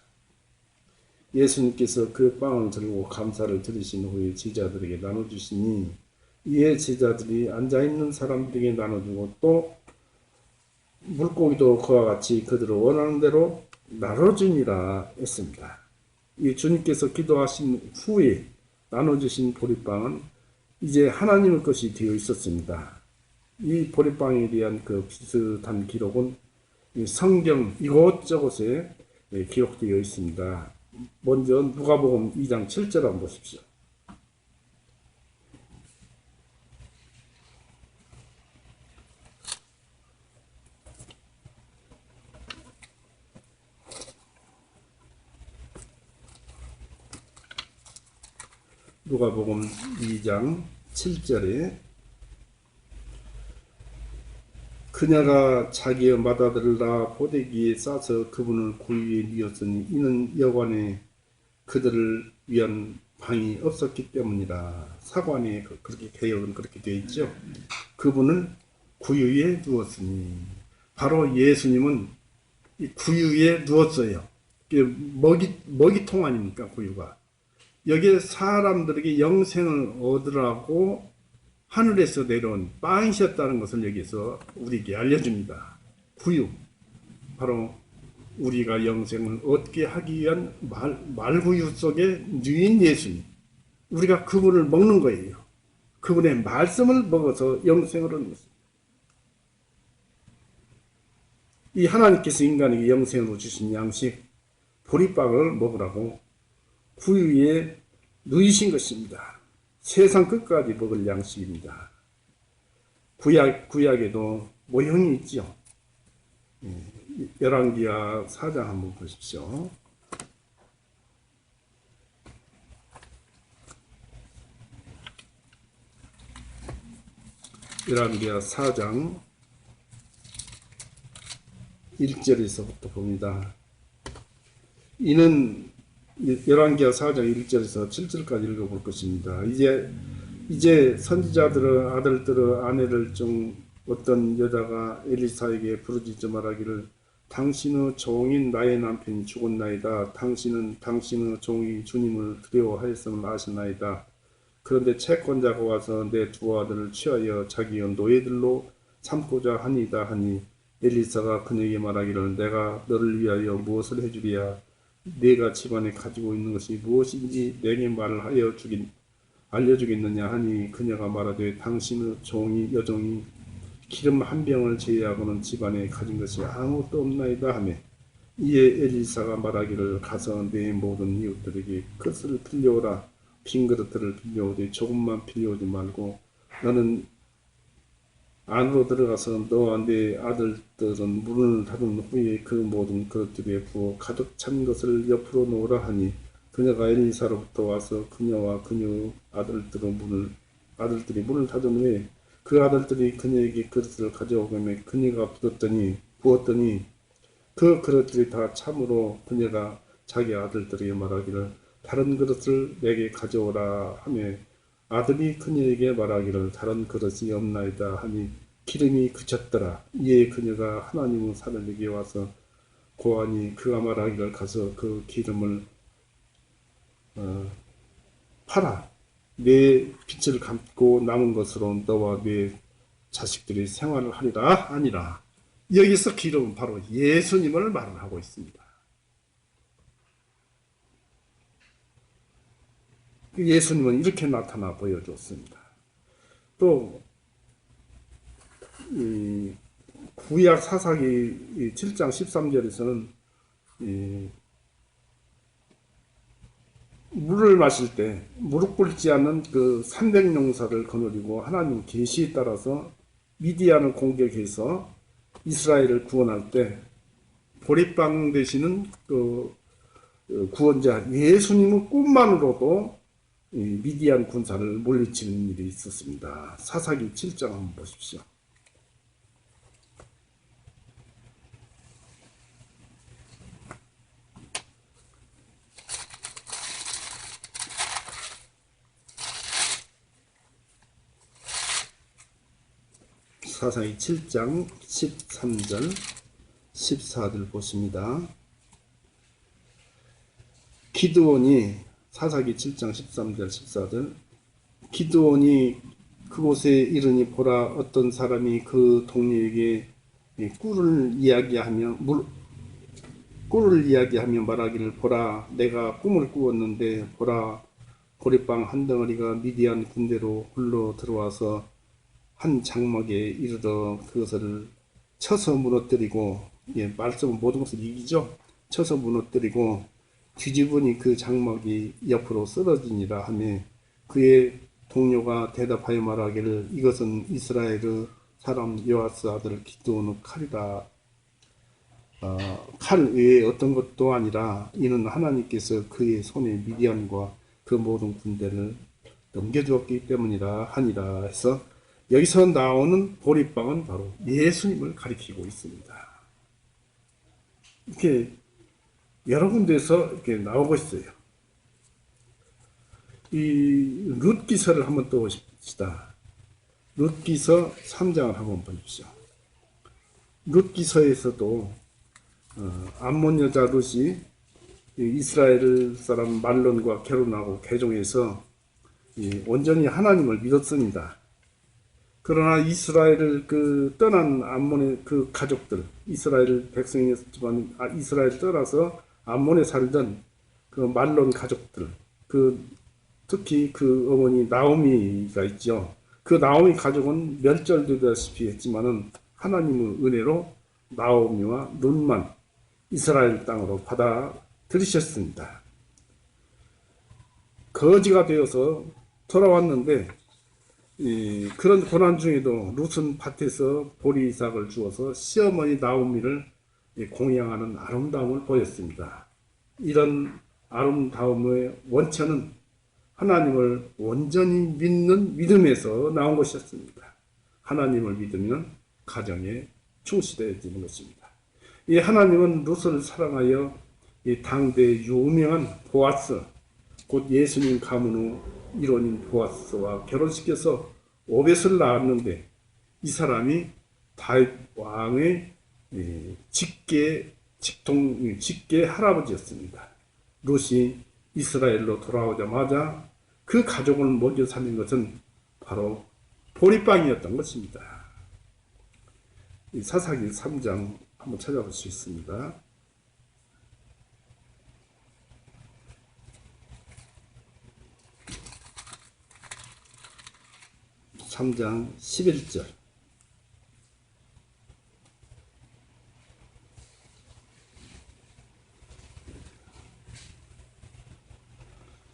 예수님께서 그 빵을 들고 감사를 드리신 후에 제자들에게 나눠주시니 이에 제자들이 앉아있는 사람들에게 나눠주고 또 물고기도 그와 같이 그들을 원하는 대로 나눠주니라 했습니다. 이 주님께서 기도하신 후에 나눠주신 보리빵은 이제 하나님의 것이 되어 있었습니다. 이 보리빵에 대한 그 비슷한 기록은 성경 이곳저곳에 기록되어 있습니다. 먼저 누가복음 2장 7절 한번 보십시오. 누가복음 2장 7절에 그녀가 자기의 맏아들을 낳아 포대기에 싸서 그분을 고유에 뉘었으니 이는 여관에 그들을 위한 방이 없었기 때문이라. 사관에 그렇게 개혁은 그렇게 되어 있죠. 그분을 구유에 누웠으니 바로 예수님은 이 구유에 누웠어요. 먹이통 아닙니까? 구유가. 여기에 사람들에게 영생을 얻으라고 하늘에서 내려온 빵이셨다는 것을 여기서 우리에게 알려줍니다. 구유. 바로 우리가 영생을 얻게 하기 위한 말구유 속에 누인 예수님. 우리가 그분을 먹는 거예요. 그분의 말씀을 먹어서 영생을 얻는 것입니다. 이 하나님께서 인간에게 영생으로 주신 양식 보리빵을 먹으라고 구유에 누이신 것입니다. 세상 끝까지 먹을 양식입니다. 구약에도 모형이 있죠. 열왕기하 4장 한번 보십시오. 열왕기하 4장 1절에서부터 봅니다. 이는 열왕기하 4장 1절에서 7절까지 읽어볼 것입니다. 이제 선지자들의 아들들의 아내들 중 어떤 여자가 엘리사에게 부르짖어 말하기를 당신의 종인 나의 남편이 죽었나이다. 당신은 당신의 종이 주님을 두려워하였음을 아시나이다. 그런데 채권자가 와서 내 두 아들을 취하여 자기의 노예들로 삼고자 하니다 하니 엘리사가 그녀에게 말하기를 내가 너를 위하여 무엇을 해주리야. 네가 집안에 가지고 있는 것이 무엇인지 내게 말을 하여 알려주겠느냐 하니 그녀가 말하되 당신의 여종이 기름 한 병을 제외하고는 집안에 가진 것이 아무것도 없나이다 하며 이에 엘리사가 말하기를 가서 내 모든 이웃들에게 그릇을 빌려오라. 빈 그릇들을 빌려오되 조금만 빌려오지 말고 너는 안으로 들어가서 너와 내 아들들은 문을 닫은 후에 그 모든 그릇들에 부어 가득 찬 것을 옆으로 놓으라 하니 그녀가 엘리사로부터 와서 그녀와 그녀의 아들들이 문을 닫은 후에 그 아들들이 그녀에게 그릇을 가져오며 그녀가 부었더니 그 그릇들이 다 참으로 그녀가 자기 아들들에게 말하기를 다른 그릇을 내게 가져오라 하며 아들이 그녀에게 말하기를 다른 그릇이 없나이다 하니 기름이 그쳤더라. 이에 그녀가 하나님의 사람에게 와서 고하니 그가 말하기를 가서 그 기름을 팔아 내 빚을 갚고 남은 것으로 너와 내 자식들이 생활을 하리라 아니라. 여기서 기름은 바로 예수님을 말을 하고 있습니다. 예수님은 이렇게 나타나 보여줬습니다. 또 구약 사사기 7장 13절에서는 물을 마실 때 무릎 꿇지 않는 그 300용사를 거느리고 하나님 계시에 따라서 미디안을 공격해서 이스라엘을 구원할 때 보리빵 되시는 그 구원자 예수님의 꿈만으로도 미디안 군사를 물리치는 일이 있었습니다. 사사기 7장 한번 보십시오. 사사기 7장 13절 14절 보십니다. 기드온이 사사기 7장 13절 14절 기드온이 그곳에 이르니 보라 어떤 사람이 그 동료에게 꿀을 이야기하며 말하기를 보라 내가 꿈을 꾸었는데 보라 보리빵 한 덩어리가 미디안 군대로 흘러 들어와서 한 장막에 이르러 그것을 쳐서 무너뜨리고 말씀은 모든 것을 이기죠. 쳐서 무너뜨리고 뒤집으니 그 장막이 옆으로 쓰러지니라 하며 그의 동료가 대답하여 말하기를 이것은 이스라엘의 사람 요아스 아들 기드온의 칼이다. 칼 외에 어떤 것도 아니라 이는 하나님께서 그의 손에 미디안과 그 모든 군대를 넘겨주었기 때문이라 하니라 해서 여기서 나오는 보리빵은 바로 예수님을 가리키고 있습니다. 이렇게 여러 군데에서 이렇게 나오고 있어요. 이 룻기서를 한번 또 보십시다. 룻기서 3장을 한번 보십시오. 룻기서에서도 암몬 여자 룻이 이스라엘 사람 말론과 결혼하고 개종해서 온전히 하나님을 믿었습니다. 그러나 이스라엘을 떠난 암몬의 그 가족들, 이스라엘 백성이었지만 이스라엘 떠나서 암몬에 살던 그 말론 가족들, 그 특히 그 어머니 나오미가 있죠. 그 나오미 가족은 멸절되다시피 했지만은 하나님의 은혜로 나오미와 룻만 이스라엘 땅으로 받아들이셨습니다. 거지가 되어서 돌아왔는데 그런 고난 중에도 룻은 밭에서 보리이삭을 주어서 시어머니 나오미를 공양하는 아름다움을 보였습니다. 이런 아름다움의 원천은 하나님을 온전히 믿는 믿음에서 나온 것이었습니다. 하나님을 믿으면 가정에 충실해지는 것입니다. 이 하나님은 룻을 사랑하여 이 당대 유명한 보아스, 곧 예수님 가문 후 일원인 보아스와 결혼시켜서 오벳을 낳았는데 이 사람이 다윗 왕의 직계 할아버지였습니다. 룻이 이스라엘로 돌아오자마자 그 가족을 먹여 살린 것은 바로 보리빵이었던 것입니다. 사사기 3장 한번 찾아볼 수 있습니다. 3장 11절.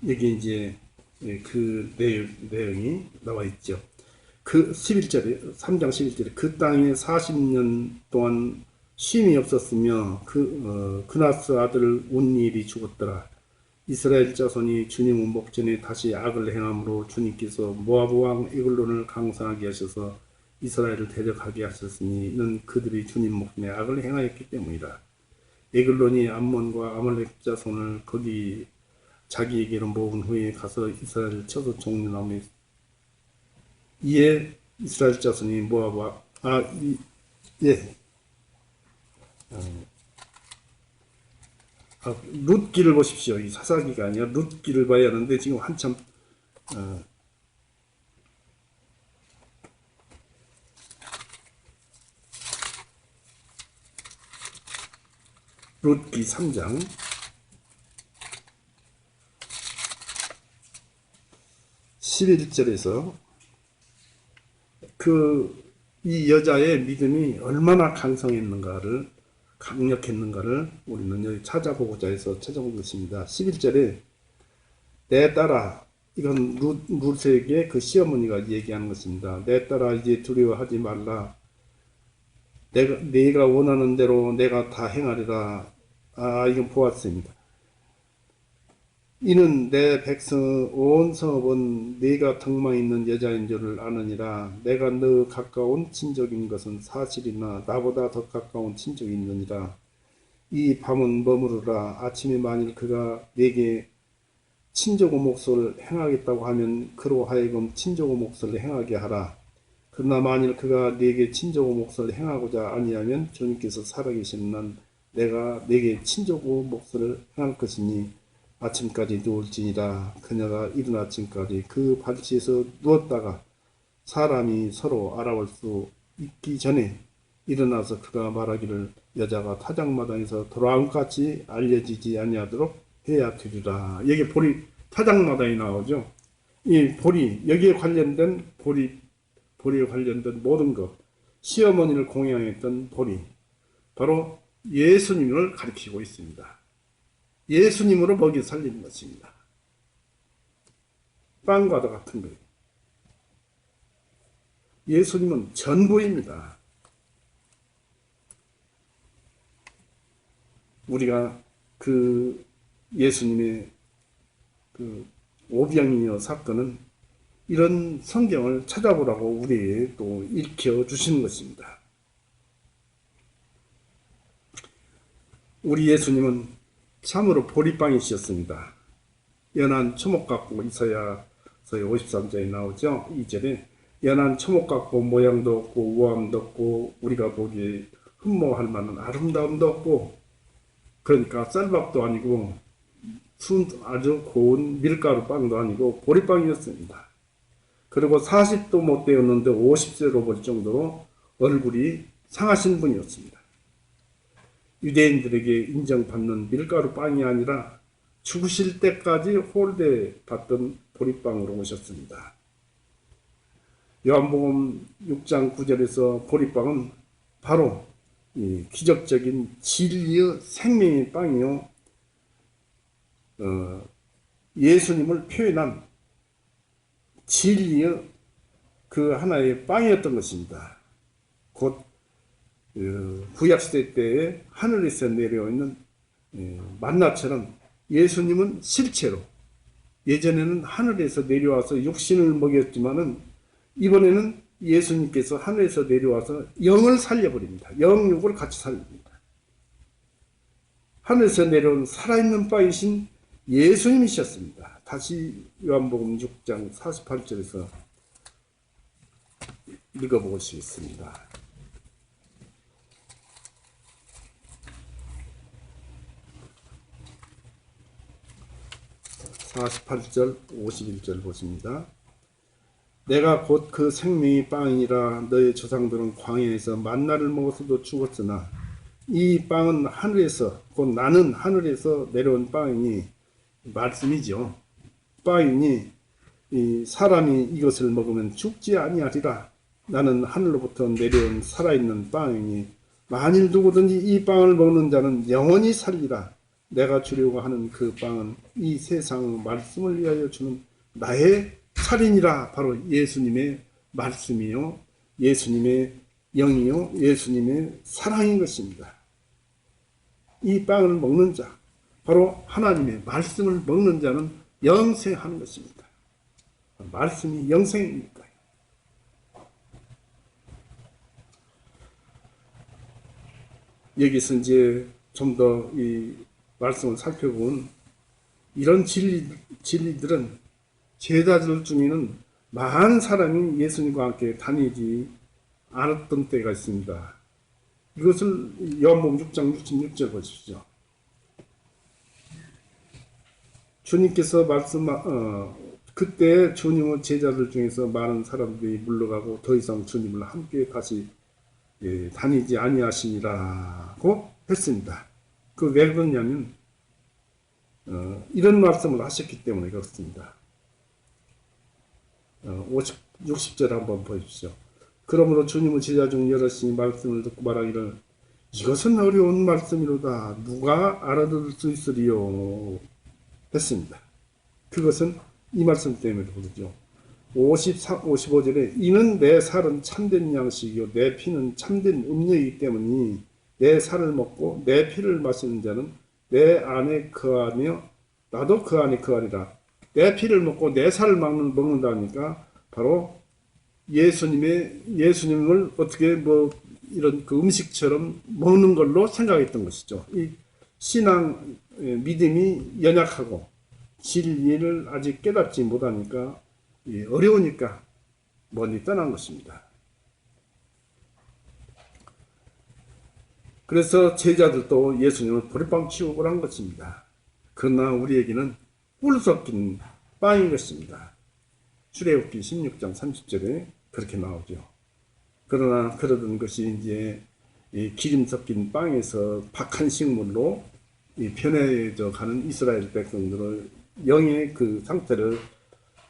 여기 이제 그 내용이 나와 있죠. 그 11절에 3장 11절에 그 땅에 40년 동안 쉼이 없었으며 그나스 아들 온니엘이 죽었더라. 이스라엘 자손이 주님의 목전에 다시 악을 행함으로 주님께서 모아브 왕 에글론을 강성하게 하셔서 이스라엘을 대적하게 하셨으니 이는 그들이 주님 목전에 악을 행하였기 때문이라. 에글론이 암몬과 아말렉 자손을 거기 자기에게로 모은 후에 가서 이스라엘을 쳐서 종려나오니 이에 이스라엘 자손이 모아브 룻기를 보십시오. 이 사사기가 아니라 룻기를 봐야 하는데 지금 한참 룻기 3장 11절에서 이 여자의 믿음이 얼마나 강력했는가를 우리는 여기 찾아보고자 해서 찾아본 것입니다. 11절에 내 딸아, 이건 룻에게 그 시어머니가 얘기하는 것입니다. 내 딸아, 이제 두려워하지 말라. 네가 원하는 대로 내가 다 행하리라. 이건 보았습니다. 이는 내 백성 온 성읍은 네가 덕망 있는 여자인 줄을 아느니라. 내가 너 가까운 친족인 것은 사실이나 나보다 더 가까운 친족이 있느니라. 이 밤은 머무르라. 아침에 만일 그가 네게 친족의 몫을 행하겠다고 하면 그로 하여금 친족의 몫을 행하게 하라. 그러나 만일 그가 네게 친족의 몫을 행하고자 아니하면 주님께서 살아계시는 난 내가 네게 친족의 몫을 행할 것이니 아침까지 누울지니라. 그녀가 이른 아침까지 그 발치에서 누웠다가 사람이 서로 알아볼 수 있기 전에 일어나서 그가 말하기를 여자가 타작마당에서 돌아온 같이 알려지지 아니하도록 해야 되리라. 여기 타작마당이 나오죠. 이 여기에 관련된 보리에 관련된 모든 것, 시어머니를 공양했던 바로 예수님을 가리키고 있습니다. 예수님으로 먹여 살리는 것입니다. 빵과도 같은 거예요. 예수님은 전부입니다. 우리가 그 예수님의 그 오병이어 사건은 이런 성경을 찾아보라고 우리에게 또 일깨워 주시는 것입니다. 우리 예수님은 참으로 보리빵이셨습니다. 연한 초목 같고 이사야서의 53장에 나오죠. 2절에 연한 초목 같고 모양도 없고 우아함도 없고 우리가 보기에 흠모할 만한 아름다움도 없고, 그러니까 쌀밥도 아니고 아주 고운 밀가루 빵도 아니고 보리빵이었습니다. 그리고 40도 못 되었는데 50세로 볼 정도로 얼굴이 상하신 분이었습니다. 유대인들에게 인정받는 밀가루 빵이 아니라 죽으실 때까지 홀대 받던 보리빵으로 오셨습니다. 요한복음 6장 9절에서 보리빵은 바로 이 기적적인 진리의 생명의 빵이요, 예수님을 표현한 진리의 그 하나의 빵이었던 것입니다. 곧 구약시대 때에 하늘에서 내려오는 만나처럼 예수님은 실체로, 예전에는 하늘에서 내려와서 육신을 먹였지만은 이번에는 예수님께서 하늘에서 내려와서 영을 살려버립니다. 영육을 같이 살립니다. 하늘에서 내려온 살아있는 빵이신 예수님이셨습니다. 다시 요한복음 6장 48절에서 읽어보시겠습니다. 48절 51절 보십니다. 내가 곧 그 생명의 빵이라 너의 조상들은 광야에서 만나를 먹어서도 죽었으나 이 빵은 하늘에서, 곧 나는 하늘에서 내려온 빵이니, 말씀이죠. 빵이니 이 사람이 이것을 먹으면 죽지 아니하리라. 나는 하늘로부터 내려온 살아있는 빵이니 만일 누구든지 이 빵을 먹는 자는 영원히 살리라. 내가 주려고 하는 그 빵은 이 세상 말씀을 위하여 주는 나의 살인이라. 바로 예수님의 말씀이요, 예수님의 영이요, 예수님의 사랑인 것입니다. 이 빵을 먹는 자, 바로 하나님의 말씀을 먹는 자는 영생하는 것입니다. 말씀이 영생이니까요. 여기서 이제 좀 더 이 말씀을 살펴본 이런 진리들은 제자들 중에는 많은 사람이 예수님과 함께 다니지 않았던 때가 있습니다. 이것을 요한복음 6장 66절 보십시오. 주님께서 그때 주님의 제자들 중에서 많은 사람들이 물러가고 더 이상 주님을 함께 다시 다니지 아니하시니라고 했습니다. 그 왜 그러냐면 이런 말씀을 하셨기 때문에 그렇습니다. 60절 한번 보십시오. 그러므로 주님은 제자 중 여럿이 말씀을 듣고 말하기를 이것은 어려운 말씀이로다. 누가 알아들을 수 있으리요 했습니다. 그것은 이 말씀 때문에 그러죠. 55절에 이는 내 살은 참된 양식이요 내 피는 참된 음료이기 때문이 내 살을 먹고 내 피를 마시는 자는 내 안에 거하며 나도 그 안에 거하리라. 내 피를 먹고 내 살을 먹는다니까 바로 예수님을 어떻게 이런 그 음식처럼 먹는 걸로 생각했던 것이죠. 이 신앙 믿음이 연약하고 진리를 아직 깨닫지 못하니까 어려우니까 멀리 떠난 것입니다. 그래서 제자들도 예수님을 보리빵 취급을 한 것입니다. 그러나 우리에게는 꿀 섞인 빵인 것입니다. 출애굽기 16장 30절에 그렇게 나오죠. 그러나 그러던 것이 이제 이 기름 섞인 빵에서 박한 식물로 변해져 가는 이스라엘 백성들의 영의 그 상태를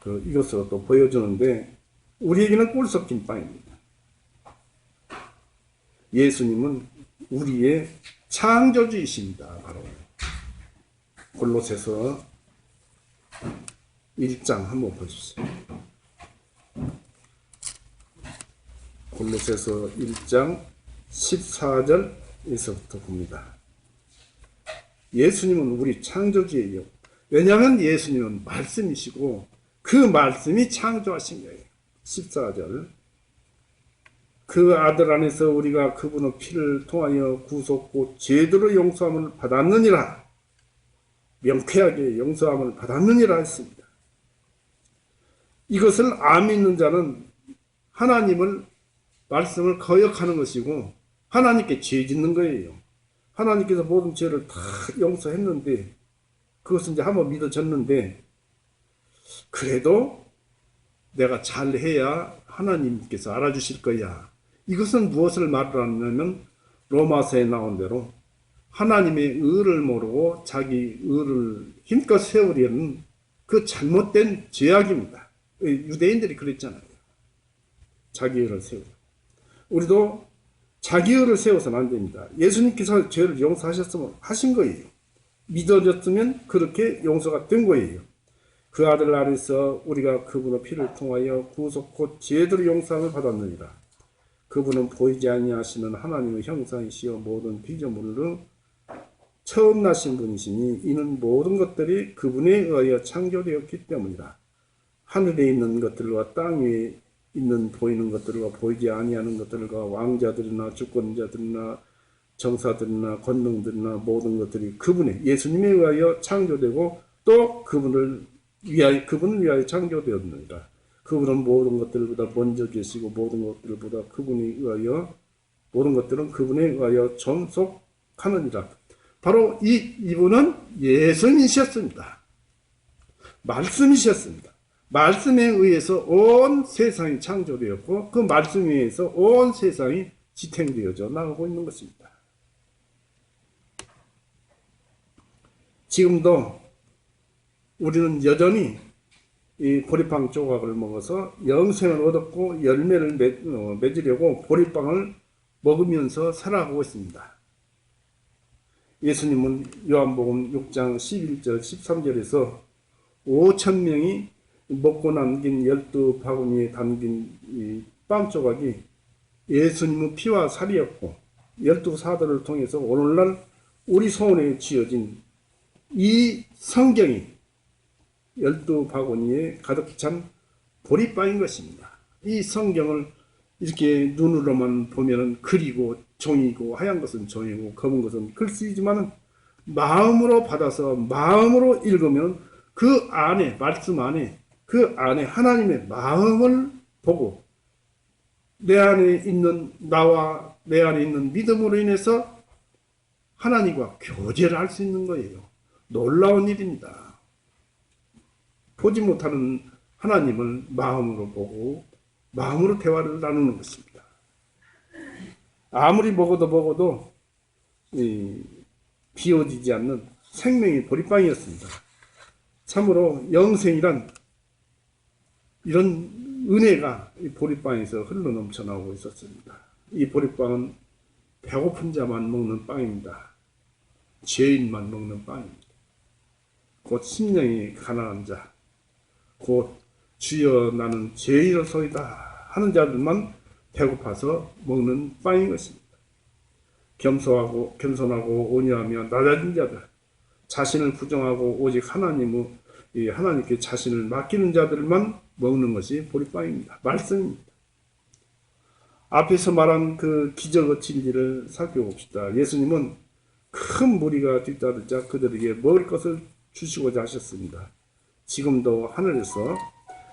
이것으로 또 보여주는데 우리에게는 꿀 섞인 빵입니다. 예수님은 우리의 창조주이십니다. 바로 골로새서 1장 한번 보십시오. 골로새서 1장 14절에서부터 봅니다. 예수님은 우리 창조주예요. 왜냐하면 예수님은 말씀이시고 그 말씀이 창조하신 거예요. 14절 그 아들 안에서 우리가 그분의 피를 통하여 구속 곧 죄들의 용서함을 받았느니라. 명쾌하게 용서함을 받았느니라 했습니다. 이것을 안 믿는 자는 하나님을 말씀을 거역하는 것이고 하나님께 죄 짓는 거예요. 하나님께서 모든 죄를 다 용서했는데 그것은 이제 한번 믿어졌는데 그래도 내가 잘해야 하나님께서 알아주실 거야. 이것은 무엇을 말하냐면 로마서에 나온 대로 하나님의 의를 모르고 자기 의를 힘껏 세우려는 그 잘못된 죄악입니다. 유대인들이 그랬잖아요. 자기 의를 세우고. 우리도 자기 의를 세워서는 안 됩니다. 예수님께서 죄를 용서하셨으면 하신 거예요. 믿어졌으면 그렇게 용서가 된 거예요. 그 아들 안에서 우리가 그분의 피를 통하여 구속 곧 죄들의 용서함을 받았느니라. 그분은 보이지 아니하시는 하나님의 형상이시여 모든 피조물로 처음 나신 분이시니 이는 모든 것들이 그분에 의하여 창조되었기 때문이라. 하늘에 있는 것들과 땅 위에 있는 보이는 것들과 보이지 아니하는 것들과 왕자들이나 주권자들이나 정사들이나 권능들이나 모든 것들이 그분의 예수님에 의하여 창조되고 또 그분을 위하여 창조되었느니라. 그분은 모든 것들보다 먼저 계시고 모든 것들보다 그분에 의하여 모든 것들은 그분에 의하여 존속하느니라. 바로 이분은 예수님이셨습니다. 말씀이셨습니다. 말씀에 의해서 온 세상이 창조되었고 그 말씀에 의해서 온 세상이 지탱되어져 나가고 있는 것입니다. 지금도 우리는 여전히 이 보리빵 조각을 먹어서 영생을 얻었고 열매를 맺으려고 보리빵을 먹으면서 살아가고 있습니다. 예수님은 요한복음 6장 11절 13절에서 5,000명이 먹고 남긴 12바구니에 담긴 이 빵 조각이 예수님의 피와 살이었고 12사도를 통해서 오늘날 우리 손에 쥐어진 이 성경이 12바구니에 가득 찬 보리빵인 것입니다. 이 성경을 이렇게 눈으로만 보면은 글이고 종이고 하얀 것은 종이고 검은 것은 글씨이지만 마음으로 받아서 마음으로 읽으면 그 안에 말씀 안에 그 안에 하나님의 마음을 보고 내 안에 있는 나와 내 안에 있는 믿음으로 인해서 하나님과 교제를 할 수 있는 거예요. 놀라운 일입니다. 보지 못하는 하나님을 마음으로 보고 마음으로 대화를 나누는 것입니다. 아무리 먹어도 비워지지 않는 생명의 보리빵이었습니다. 참으로 영생이란 이런 은혜가 이 보리빵에서 흘러넘쳐 나오고 있었습니다. 이 보리빵은 배고픈 자만 먹는 빵입니다. 죄인만 먹는 빵입니다. 곧 심령이 가난한 자, 곧 주여 나는 죄인이로소이다 하는 자들만 배고파서 먹는 빵인 것입니다. 겸손하고 온유하며 낮아진 자들, 자신을 부정하고 오직 하나님께 자신을 맡기는 자들만 먹는 것이 보리빵입니다. 말씀입니다. 앞에서 말한 그 기적의 진리를 살펴봅시다. 예수님은 큰 무리가 뒤따르자 그들에게 먹을 것을 주시고자 하셨습니다. 지금도 하늘에서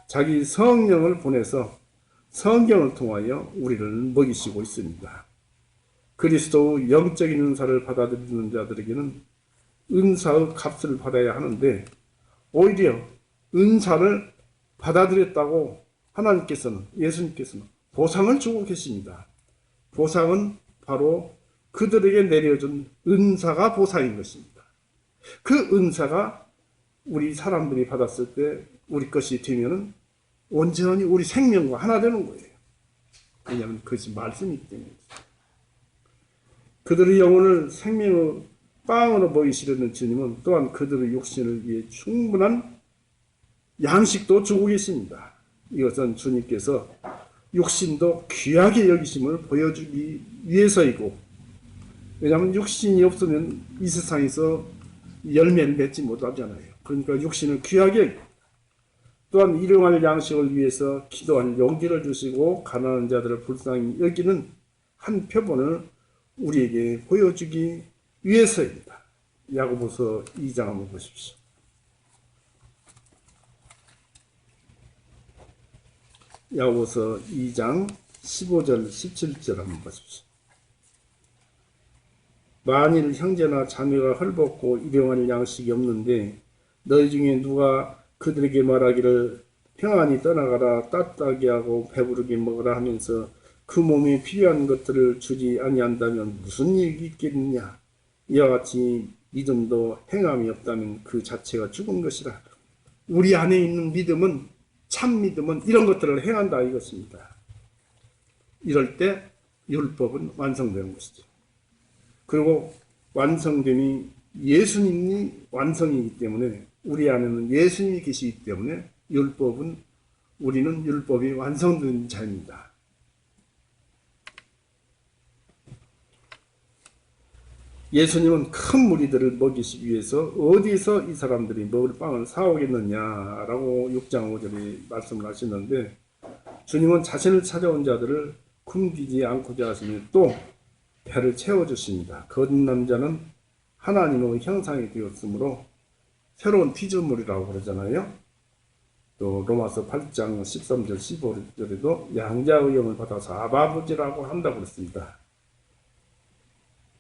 자기 성령을 보내서 성경을 통하여 우리를 먹이시고 있습니다. 그리스도의 영적인 은사를 받아들이는 자들에게는 은사의 값을 받아야 하는데 오히려 은사를 받아들였다고 예수님께서는 보상을 주고 계십니다. 보상은 바로 그들에게 내려준 은사가 보상인 것입니다. 그 은사가 우리 사람들이 받았을 때 우리 것이 되면은 온전히 우리 생명과 하나 되는 거예요. 왜냐하면 그것이 말씀이기 때문입니다. 그들의 영혼을 생명의 빵으로 먹이시려는 주님은 또한 그들의 육신을 위해 충분한 양식도 주고 계십니다. 이것은 주님께서 육신도 귀하게 여기심을 보여주기 위해서이고, 왜냐하면 육신이 없으면 이 세상에서 열매를 맺지 못하잖아요. 그러니까 육신을 귀하게 여기고, 또한 일용할 양식을 위해서 기도할 용기를 주시고 가난한 자들을 불쌍히 여기는 한 표본을 우리에게 보여주기 위해서입니다. 야고보서 2장 한번 보십시오. 야고보서 2장 15절 17절 한번 보십시오. 만일 형제나 자매가 헐벗고 일용할 양식이 없는데 너희 중에 누가 그들에게 말하기를 평안히 떠나가라 따뜻하게 하고 배부르게 먹으라 하면서 그 몸에 필요한 것들을 주지 아니한다면 무슨 일이 있겠느냐. 이와 같이 믿음도 행함이 없다면 그 자체가 죽은 것이라. 우리 안에 있는 믿음은, 참 믿음은 이런 것들을 행한다 이것입니다. 이럴 때 율법은 완성되는 것이죠. 그리고 완성됨이 예수님이 완성이기 때문에, 우리 안에는 예수님이 계시기 때문에 우리는 율법이 완성된 자입니다. 예수님은 큰 무리들을 먹이시기 위해서 어디서 이 사람들이 먹을 빵을 사오겠느냐라고 6장 5절에 말씀을 하시는데, 주님은 자신을 찾아온 자들을 굶기지 않고자 하시며 또 배를 채워주십니다. 거듭난 자는 하나님의 형상이 되었으므로 새로운 피조물이라고 그러잖아요. 또 로마서 8장 13절 15절에도 양자의 영을 받아서 아버지라고 한다고 그랬습니다.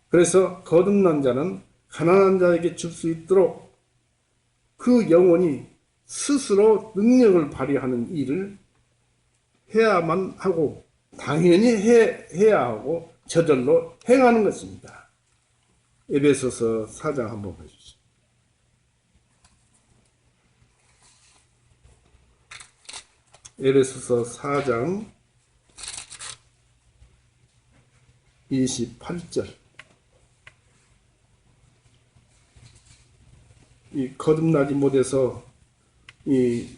그래서 거듭난 자는 가난한 자에게 줄 수 있도록 그 영혼이 스스로 능력을 발휘하는 일을 해야만 하고, 당연히 해야 하고 저절로 행하는 것입니다. 에베소서 4장 한번 보십시오. 에베소서 4장 28절. 이 거듭나지 못해서, 이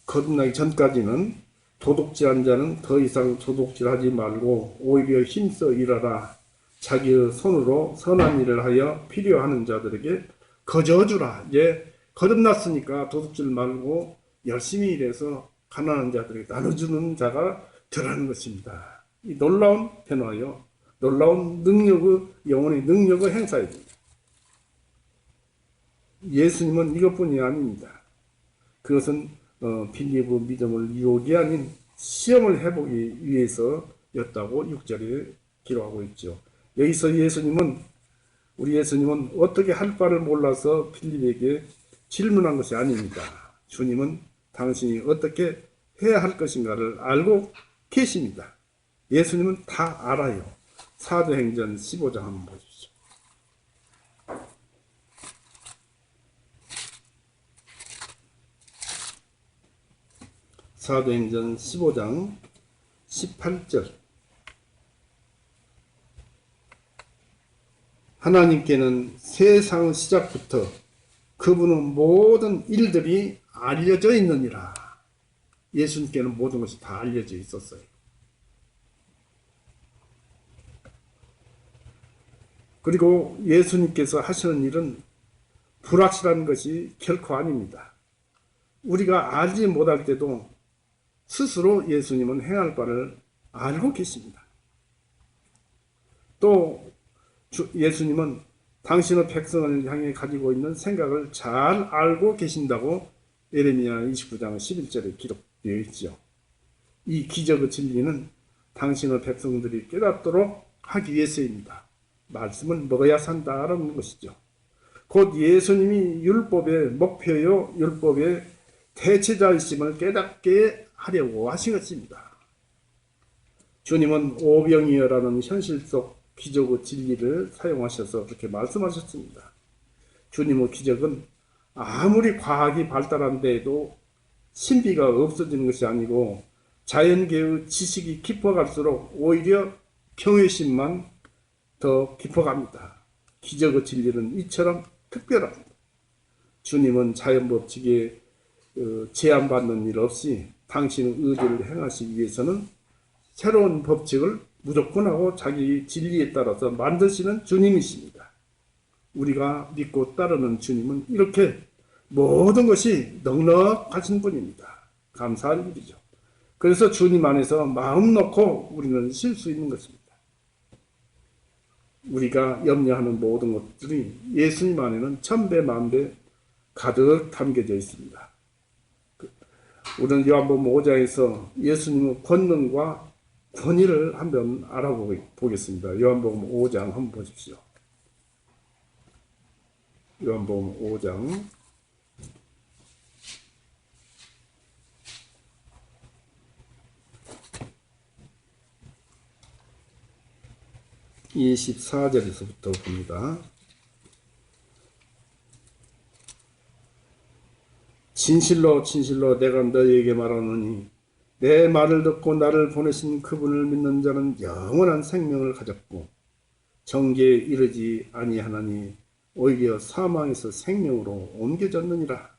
거듭나기 전까지는 도둑질한 자는 더 이상 도둑질하지 말고 오히려 힘써 일하라. 자기의 손으로 선한 일을 하여 필요하는 자들에게 거저주라. 이제 거듭났으니까 도둑질 말고 열심히 일해서 가난한 자들에게 나눠주는 자가 되라는 것입니다. 이 놀라운 변화요, 놀라운 능력의, 영혼의 능력을 행사해야 됩니다. 예수님은 이것뿐이 아닙니다. 그것은 빌리브 믿음을 유혹이 아닌 시험을 해보기 위해서였다고 6절에 기록하고 있죠. 여기서 우리 예수님은 어떻게 할 바를 몰라서 빌립에게 질문한 것이 아닙니다. 주님은 당신이 어떻게 해야 할 것인가를 알고 계십니다. 예수님은 다 알아요. 사도행전 15장 한번 보십시오. 사도행전 15장 18절. 하나님께는 세상 시작부터 그분의 모든 일들이 알려져 있느니라. 예수님께는 모든 것이 다 알려져 있었어요. 그리고 예수님께서 하시는 일은 불확실한 것이 결코 아닙니다. 우리가 알지 못할 때도 스스로 예수님은 행할 바를 알고 계십니다. 또 예수님은 당신의 백성을 향해 가지고 있는 생각을 잘 알고 계신다고 예레미야 29장 11절에 기록되어 있죠. 이 기적의 진리는 당신의 백성들이 깨닫도록 하기 위해서입니다. 말씀을 먹어야 산다라는 것이죠. 곧 예수님이 율법의 목표요, 율법의 대체자이심을 깨닫게 하려고 하신 것입니다. 주님은 오병이어라는 현실 속 기적의 진리를 사용하셔서 그렇게 말씀하셨습니다. 주님의 기적은 아무리 과학이 발달한 데에도 신비가 없어지는 것이 아니고, 자연계의 지식이 깊어갈수록 오히려 경외심만 더 깊어갑니다. 기적의 진리는 이처럼 특별합니다. 주님은 자연법칙에 제한받는 일 없이 당신의 의지를 행하시기 위해서는 새로운 법칙을 무조건 하고 자기 진리에 따라서 만드시는 주님이십니다. 우리가 믿고 따르는 주님은 이렇게 모든 것이 넉넉하신 분입니다. 감사할 일이죠. 그래서 주님 안에서 마음 놓고 우리는 쉴 수 있는 것입니다. 우리가 염려하는 모든 것들이 예수님 안에는 천배 만배 가득 담겨져 있습니다. 우리는 요한복음 5장에서 예수님의 권능과 권위를 한번 알아보겠습니다. 요한복음 5장 한번 보십시오. 요한복음 5장 24절에서부터 봅니다. 진실로 진실로 내가 너희에게 말하노니 내 말을 듣고 나를 보내신 그분을 믿는 자는 영원한 생명을 가졌고 정죄에 이르지 아니하나니 오히려 사망에서 생명으로 옮겨졌느니라.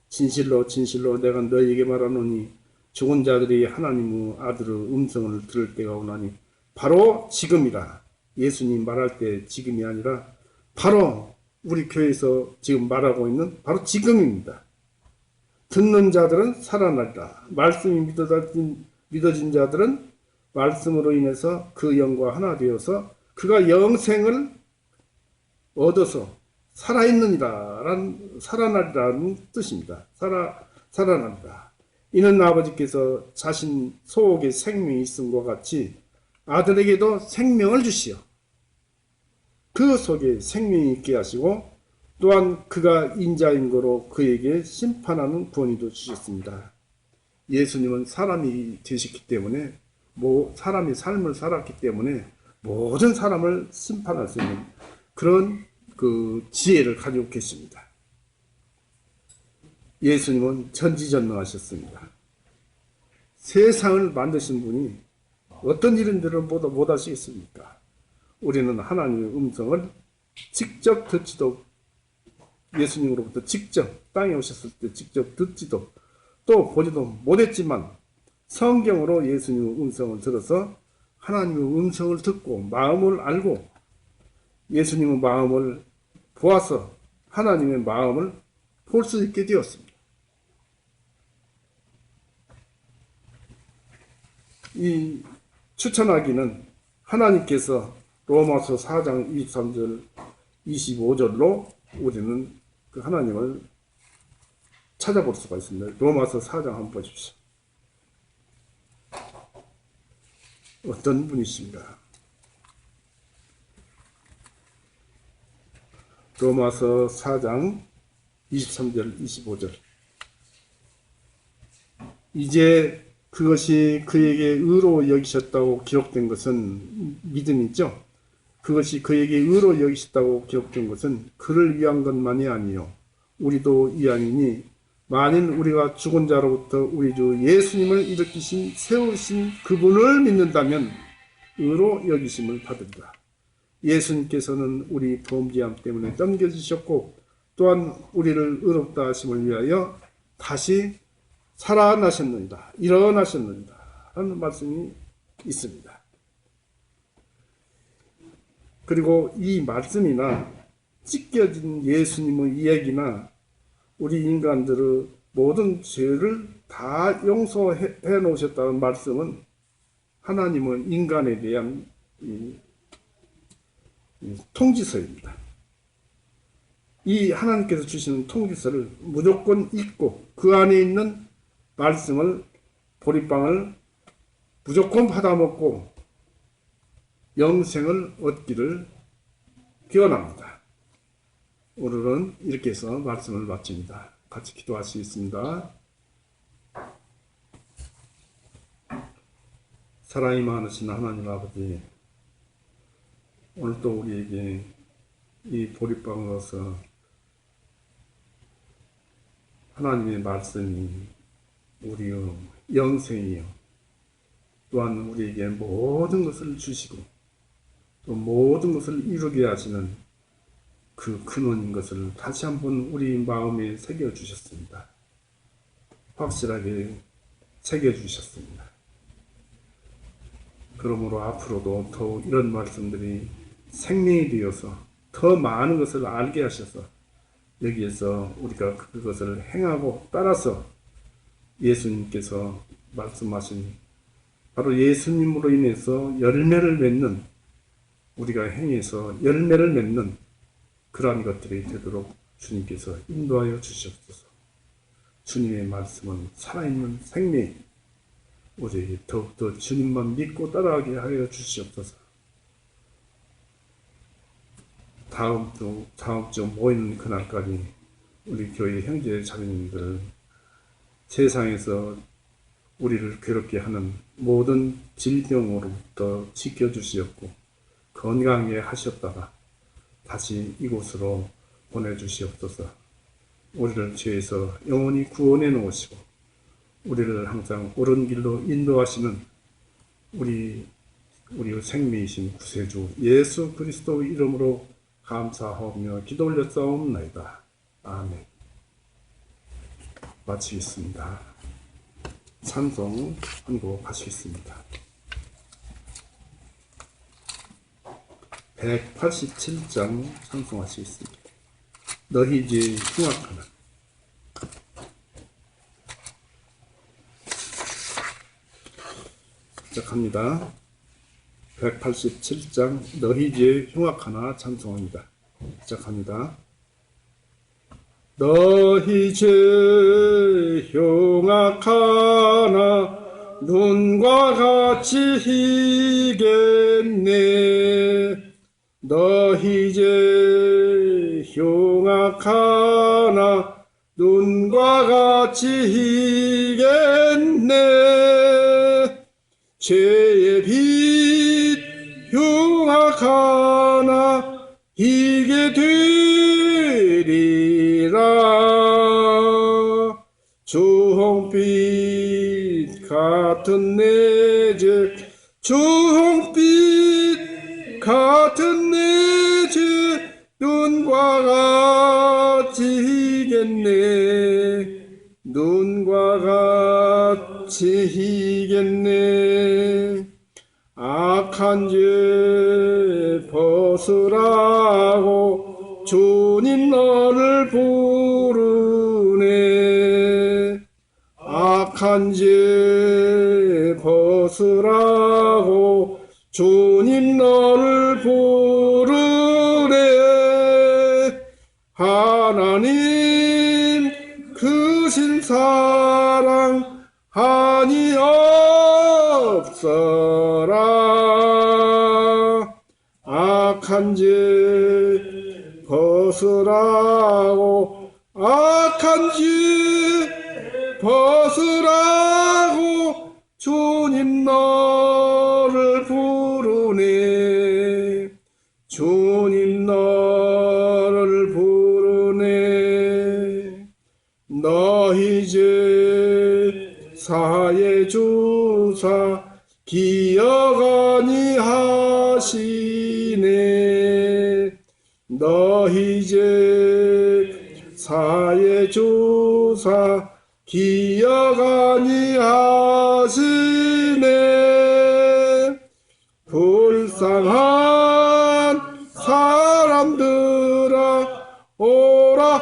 진실로 진실로 내가 너희에게 말하노니 죽은 자들이 하나님의 아들의 음성을 들을 때가 오나니 바로 지금이라. 예수님 말할 때 지금이 아니라 바로 우리 교회에서 지금 말하고 있는 바로 지금입니다. 듣는 자들은 살아나리라. 말씀이 믿어진 자들은 말씀으로 인해서 그 영과 하나 되어서 그가 영생을 얻어서 살아나리라는 뜻입니다. 살아난다. 이는 아버지께서 자신 속에 생명이 있음과 같이 아들에게도 생명을 주시어 그 속에 생명이 있게 하시고 또한 그가 인자인 거로 그에게 심판하는 권위도 주셨습니다. 예수님은 사람이 되셨기 때문에 사람의 삶을 살았기 때문에 모든 사람을 심판할 수 있는 그런 그 지혜를 가지고 계십니다. 예수님은 전지전능하셨습니다. 세상을 만드신 분이 어떤 일인들을 못 하시겠습니까? 우리는 하나님의 음성을 직접 듣지도 예수님으로부터 직접 땅에 오셨을 때 직접 듣지도 또 보지도 못했지만 성경으로 예수님의 음성을 들어서 하나님의 음성을 듣고 마음을 알고 예수님의 마음을 보아서 하나님의 마음을 볼 수 있게 되었습니다. 이 추천하기는 하나님께서 로마서 4장 23절 25절로 우리는 그 하나님을 찾아볼 수가 있습니다. 로마서 4장 한번 보십시오. 어떤 분이신가? 로마서 4장 23절 25절 이제 그것이 그에게 의로 여기셨다고 기록된 것은 믿음이죠. 그것이 그에게 의로 여기셨다고 기록된 것은 그를 위한 것만이 아니요 우리도 위함이니 만일 우리가 죽은 자로부터 우리 주 예수님을 일으키신 세우신 그분을 믿는다면 의로 여기심을 받으리라. 예수님께서는 우리 범죄함 때문에 넘겨지셨고 또한 우리를 의롭다 하심을 위하여 다시 살아나셨느니라. 일어나셨느니라 하는 말씀이 있습니다. 그리고 이 말씀이나 찢겨진 예수님의 이야기나 우리 인간들의 모든 죄를 다 용서해 놓으셨다는 말씀은 하나님은 인간에 대한 이 통지서입니다. 이 하나님께서 주시는 통지서를 무조건 읽고 그 안에 있는 말씀을 보리빵을 무조건 받아먹고 영생을 얻기를 기원합니다. 오늘은 이렇게 해서 말씀을 마칩니다. 같이 기도하시겠습니다. 사랑이 많으신 하나님 아버지, 오늘도 우리에게 이 보리빵으로서 하나님의 말씀이 우리의 영생이요 또한 우리에게 모든 것을 주시고 또 모든 것을 이루게 하시는 그 근원인 것을 다시 한번 우리 마음에 새겨주셨습니다. 확실하게 새겨주셨습니다. 그러므로 앞으로도 더욱 이런 말씀들이 생명이 되어서 더 많은 것을 알게 하셔서 여기에서 우리가 그것을 행하고 따라서 예수님께서 말씀하신 바로 예수님으로 인해서 열매를 맺는 우리가 행해서 열매를 맺는 그러한 것들이 되도록 주님께서 인도하여 주시옵소서. 주님의 말씀은 살아있는 생명, 우리에게 더욱더 주님만 믿고 따라가게 하여 주시옵소서. 다음 주 모이는 그날까지 우리 교회 형제 자매님들 세상에서 우리를 괴롭게 하는 모든 질병으로부터 지켜주시옵고 건강하게 하셨다가 다시 이곳으로 보내주시옵소서. 우리를 죄에서 영원히 구원해 놓으시고 우리를 항상 옳은 길로 인도하시는 우리 생명이신 구세주 예수 그리스도 이름으로 감사하며 기도 올렸사옵나이다. 아멘. 마치겠습니다. 찬송 한 곡 하시겠습니다. 187장 찬송하시겠습니다. 너희 죄 흉악하나. 시작합니다. 187장 너희 죄 흉악하나 찬송합니다. 시작합니다. 너희 죄 흉악하나 눈과 같이 희겠네. 너희 죄 흉악하나 눈과 같이 희겠네. 죄의 빛 흉악하나 희게 되리라. 주홍빛 같은 내 죄 주홍빛 같은 내 죄 눈과 같이 희겠네. 눈과 같이 희겠네. 악한 죄 벗으라고 주님 너를 부르네. 악한 죄 벗으라고 주님 너를 부르네. 하나님 크신 사랑 한이 없어라. 악한 죄 벗으라고 악한 죄 벗으라고 주님 너를 부르네. 주님 너를 부르네. 너희 죄 사해 주사 기억 아니하시네. 너희 죄 사해 주사 기억 아니하시네. 불쌍한 사람들아 오라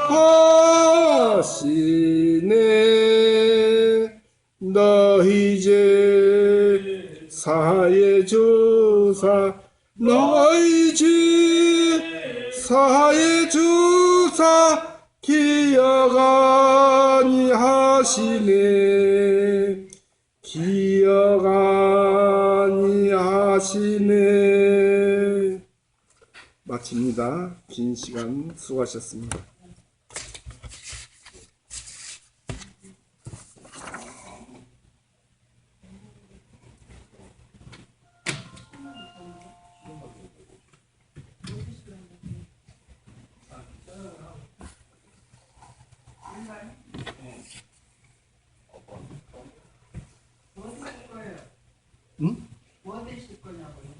하시네. 너희 죄 사해 주사 너희 죄 사해 주사 기억 아니하시네. 기억 아니하시네. 마칩니다. 긴 시간 수고하셨습니다. 응? 뭐 드실 거냐고요?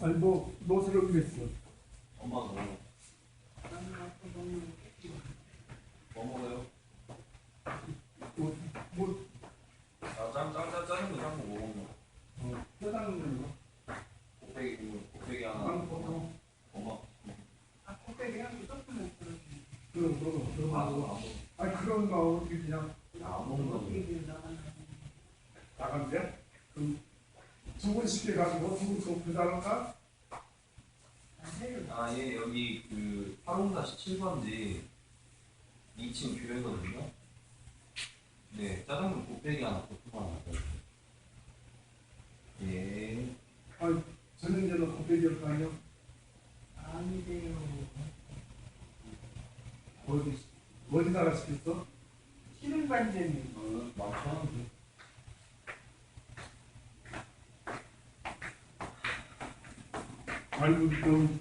아니 노스를 그랬어. 엄마가 뭐 먹어요? 짜는 거 짠거 뭐 먹노? 짜장면 거. 곱빼기 하나. 엄마. 아, 곱빼기 한 개 조금만 들어주세요. 그럼 아니 그런 거 어떻게 그냥 안 먹는 거. 나간대? 그럼 두분 시켜가지고 두분 그 다른가? 아, 예, 여기 그 8-7번지 2층 교회거든요. 네, 짜장면 곱빼기 하나, 곱빼기 하나. 예. 아니 저녁에는 곱빼기를 가요? 아니래요. 어디다가 시켰어? 싫은 반전이. 많잖아. 아니 좀